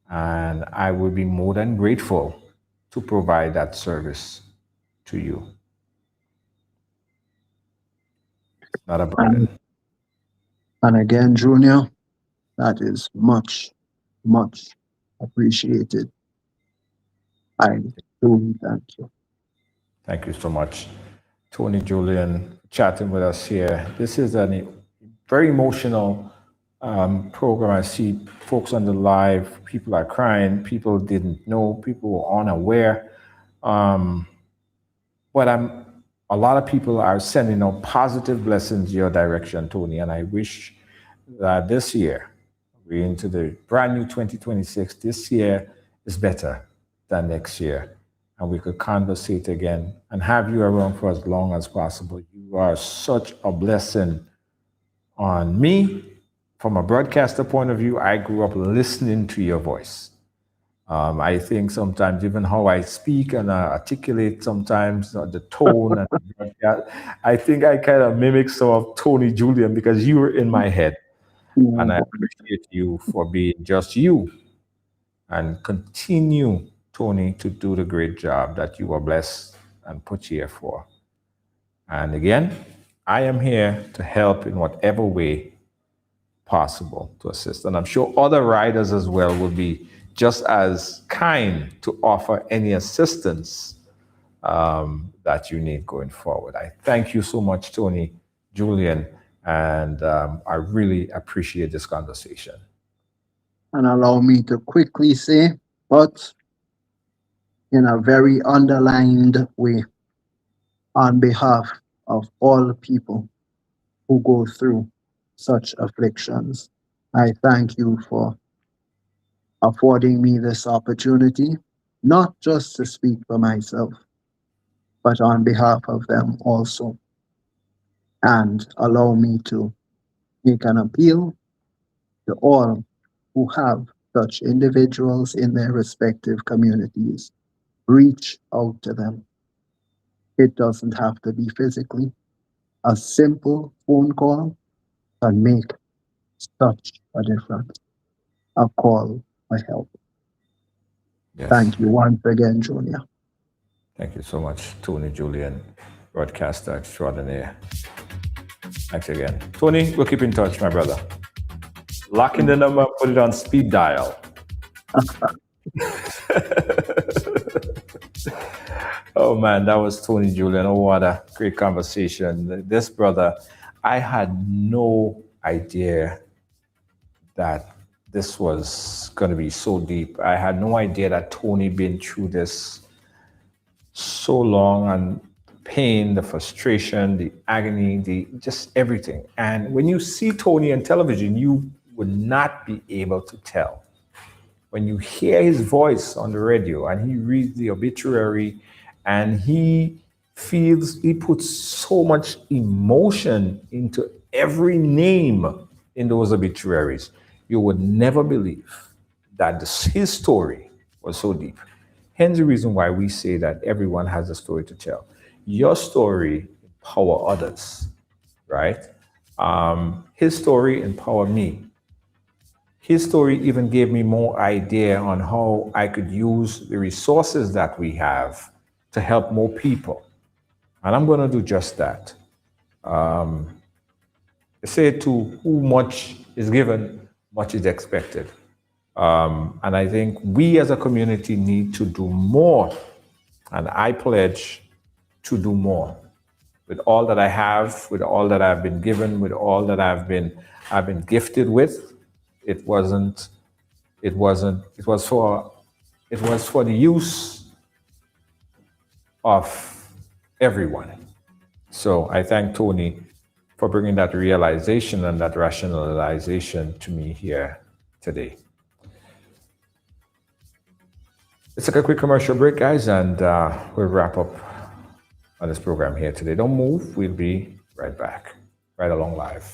And I will be more than grateful to provide that service to you. It's not a burden. And again, Junior, that is much, much appreciated. I Truly, thank you. Thank you so much, Tony Julien, chatting with us here. This is a very emotional program. I see folks on the live, people are crying, people didn't know, people were unaware. But a lot of people are sending out positive blessings your direction, Tony, and I wish that this year, we're into the brand new 2026, this year is better than next year. And we could conversate again and have you around for as long as possible. You are such a blessing on me. From a broadcaster point of view, I grew up listening to your voice. I think sometimes even how I speak and articulate sometimes the tone, and the broadcast, I think I kind of mimic some of Tony Julien because you were in my head. And I appreciate you for being just you. And continue, Tony, to do the great job that you are blessed and put here for. And again, I am here to help in whatever way possible to assist. And I'm sure other riders as well will be just as kind to offer any assistance that you need going forward. I thank you so much, Tony Julien, and I really appreciate this conversation. And allow me to quickly say, but in a very underlined way, on behalf of all people who go through such afflictions, I thank you for affording me this opportunity, not just to speak for myself, but on behalf of them also. And allow me to make an appeal to all who have such individuals in their respective communities. Reach out to them. It doesn't have to be physically. A simple phone call can make such a difference. A call for help. Yes. Thank you once again, Junior. Thank you so much, Tony Julien, broadcaster extraordinaire. Thanks again. Tony, we'll keep in touch, my brother. Lock in the number, put it on speed dial. Oh man, that was Tony Julien. Oh, what a great conversation. This brother, I had no idea that this was going to be so deep. I had no idea that Tony been through this so long, and pain, the frustration, the agony, the just everything. And when you see Tony on television, you would not be able to tell. When you hear his voice on the radio and he reads the obituary and he puts so much emotion into every name in those obituaries, you would never believe that his story was so deep. Hence the reason why we say that everyone has a story to tell. Your story empower others, right? His story empowered me. His story even gave me more idea on how I could use the resources that we have to help more people. And I'm going to do just that. They say to who much is given, much is expected. And I think we as a community need to do more. And I pledge to do more with all that I have, with all that I've been given, with all that I've been gifted with. It was for the use of everyone. So I thank Tony for bringing that realization and that rationalization to me here today. Let's take a quick commercial break, guys, and we'll wrap up on this program here today. Don't move. We'll be right back, right along live.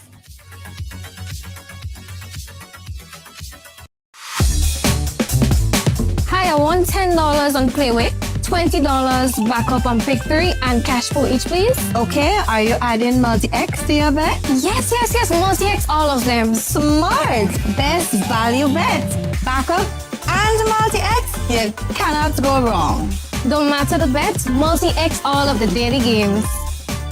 Hi, I want $10 on Playway, $20 backup on Pick 3, and cash for each, please. Okay, are you adding multi-X to your bet? Yes, multi-X, all of them. Smart! Best value bet. Backup and multi-X? You cannot go wrong. Don't matter the bet, multi-X all of the daily games.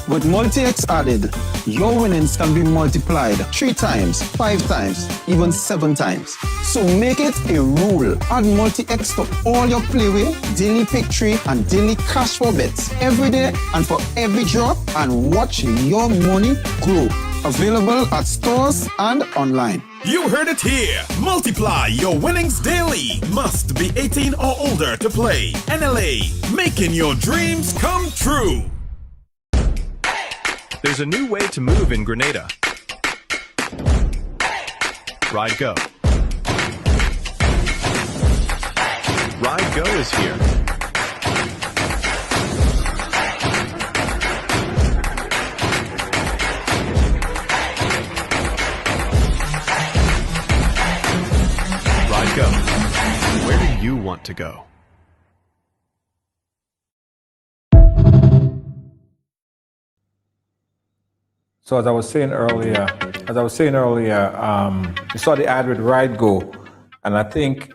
With multi-X added, your winnings can be multiplied 3 times, 5 times, even 7 times. So make it a rule. Add multi-X to all your playway, daily pick 3, and daily cash for bets every day and for every drop, and watch your money grow. Available at stores and online. You heard it here. Multiply your winnings daily. Must be 18 or older to play. NLA, making your dreams come true. There's a new way to move in Grenada. Ride Go. Ride Go is here. Ride Go. Where do you want to go? So as I was saying earlier, you saw the ad with Ride Go, and I think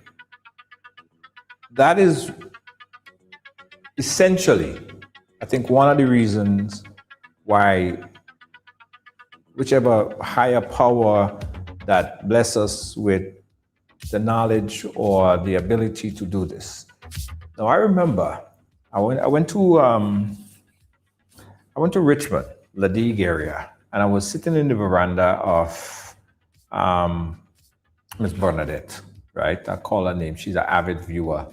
that is essentially, I think, one of the reasons why whichever higher power that bless us with the knowledge or the ability to do this. Now I remember I went to Richmond, Ladigue area. And I was sitting in the veranda of Miss Bernadette, right? I call her name. She's an avid viewer.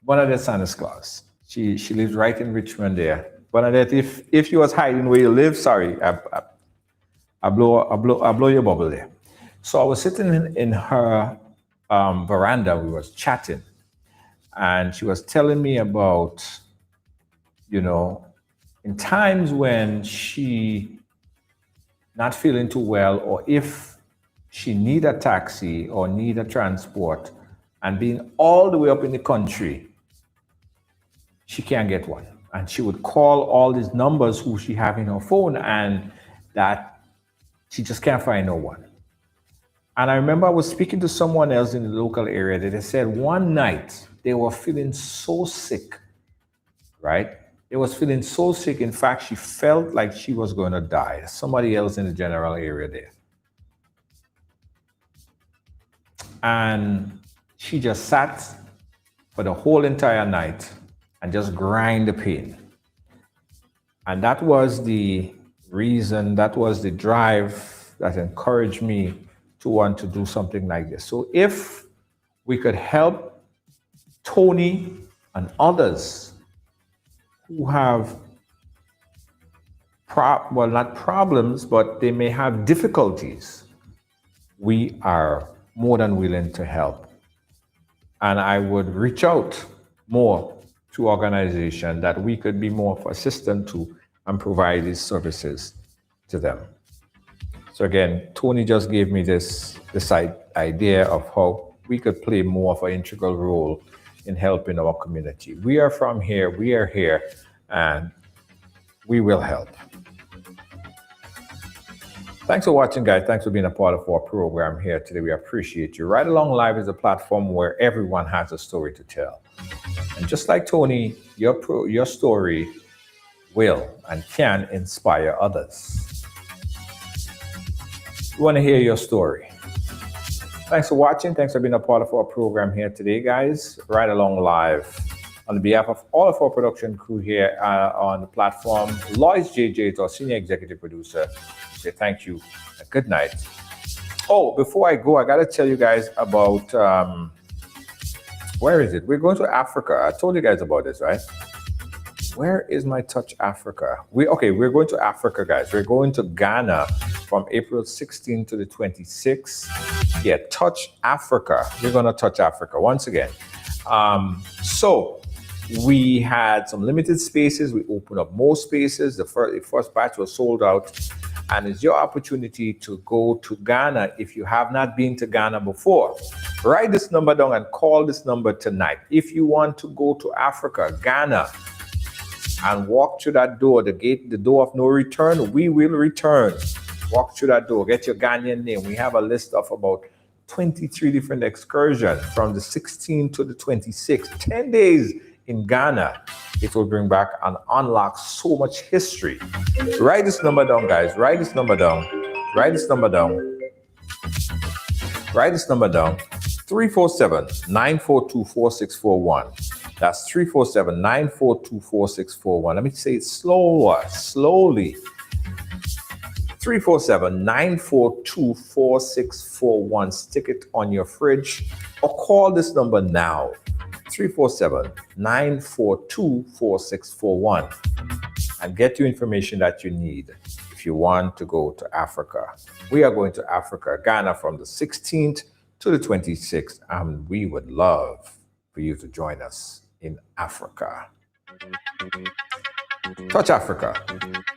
Bernadette Sanders Claus. She lives right in Richmond there. Bernadette, if you was hiding where you live, sorry, I blow your bubble there. So I was sitting in her veranda. We was chatting, and she was telling me about, in times when she not feeling too well, or if she need a taxi or need a transport, and being all the way up in the country, she can't get one. And she would call all these numbers who she have in her phone, and that she just can't find no one. And I remember I was speaking to someone else in the local area that they said one night they were feeling so sick, right? They was feeling so sick. In fact, she felt like she was going to die. Somebody else in the general area there. And she just sat for the whole entire night and just grind the pain. And that was the reason, that was the drive that encouraged me to want to do something like this. So if we could help Tony and others who have, not problems, but they may have difficulties, we are more than willing to help. And I would reach out more to organizations that we could be more of assistant to and provide these services to them. So again, Tony just gave me this idea of how we could play more of an integral role in helping our community. We are from here, we are here, and we will help. Thanks for watching, guys. Thanks for being a part of our program here today. We appreciate you. Ride Along Live is a platform where everyone has a story to tell. And just like Tony, your story will and can inspire others. We want to hear your story. Thanks for watching. Thanks for being a part of our program here today, guys. Ride Along Live. On behalf of all of our production crew here on the platform, Lois JJ, our senior executive producer, we say thank you and good night. Oh, before I go, I got to tell you guys about, where is it? We're going to Africa. I told you guys about this, right? Where is my Touch Africa? We're going to Africa, guys. We're going to Ghana from April 16th to the 26th. Yeah, Touch Africa. We're going to touch Africa once again. So we had some limited spaces. We opened up more spaces. The first batch was sold out. And it's your opportunity to go to Ghana if you have not been to Ghana before. Write this number down and call this number tonight. If you want to go to Africa, Ghana, and walk through that door, the gate, the door of no return, we will return. Walk through that door, get your Ghanaian name. We have a list of about 23 different excursions from the 16th to the 26th, 10 days in Ghana, it will bring back and unlock so much history. Write this number down, guys. Write this number down. Write this number down. Write this number down. 347-942-4641. That's 347-942-4641. Let me say it slowly. 347-942-4641. Stick it on your fridge or call this number now. 347-942-4641 and get you information that you need if you want to go to Africa. We are going to Africa, Ghana, from the 16th to the 26th, and we would love for you to join us in Africa. Touch Africa,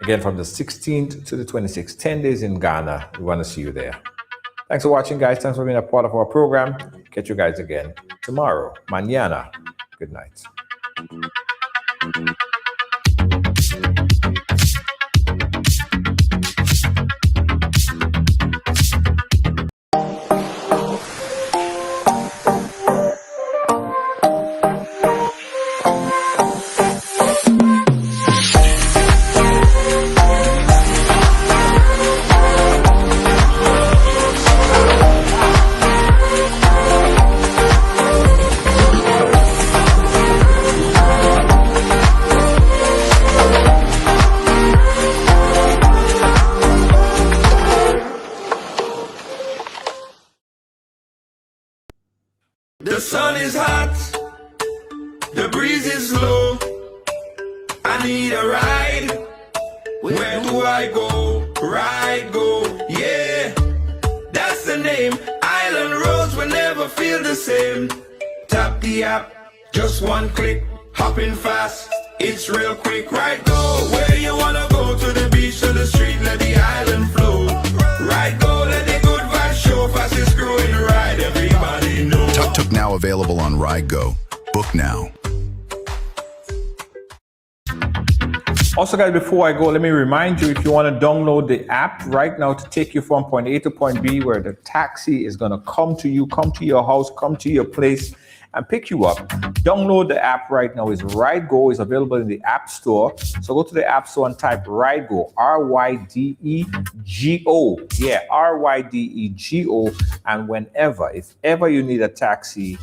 again from the 16th to the 26th, 10 days in Ghana. We want to see you there. Thanks for watching, guys. Thanks for being a part of our program. Catch you guys again tomorrow. Mañana. Good night. The sun is hot, the breeze is low. I need a ride. Where do I go? Ride go, yeah. That's the name. Island roads will never feel the same. Tap the app, just one click. Hopping fast, it's real quick. Ride go, where you wanna go? To the beach, to the street, let the island flow. Ride go, let the good vibes show. Fastest growing ride, everybody know. Tuk-tuk now available on Ride Go. Book now. Also, guys, before I go, let me remind you, if you want to download the app right now to take you from point A to point B, where the taxi is going to come to you, come to your house, come to your place, and pick you up. Download the app right now. It's Ride Go. It's available in the App Store. So go to the App Store and type Ride Go, R-Y-D-E-G-O. Yeah, R-Y-D-E-G-O. And if ever you need a taxi,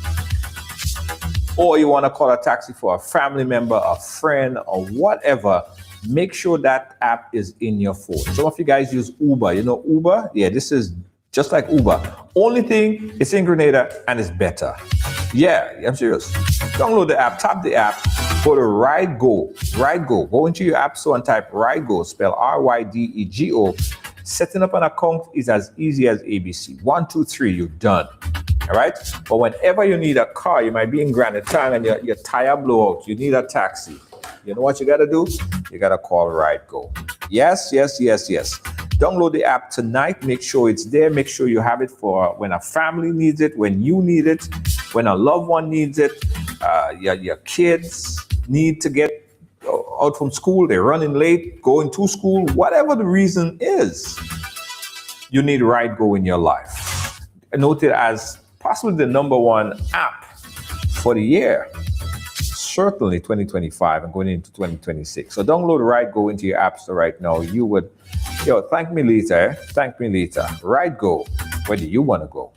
or you want to call a taxi for a family member, a friend, or whatever, make sure that app is in your phone. Some of you guys use Uber. You know Uber? Yeah, this is just like Uber. Only thing, it's in Grenada and it's better. Yeah, I'm serious. Download the app, tap the app, go to Ride Go. Ride Go. Go into your app store and type Ride Go, spell R-Y-D-E-G-O. Setting up an account is as easy as ABC. 1, 2, 3, you're done. All right? But whenever you need a car, you might be in Granite Town and your tire blow out. You need a taxi. You know what you got to do? You got to call Ride Go. Yes. Download the app tonight. Make sure it's there. Make sure you have it for when a family needs it, when you need it, when a loved one needs it. Your kids need to get out from school. They're running late, going to school. Whatever the reason is, you need Ride Go in your life. Note it as possibly the #1 app for the year. Certainly 2025 and going into 2026. So download Ride Go into your app store right now. You would, thank me later. Thank me later. Ride Go. Where do you want to go?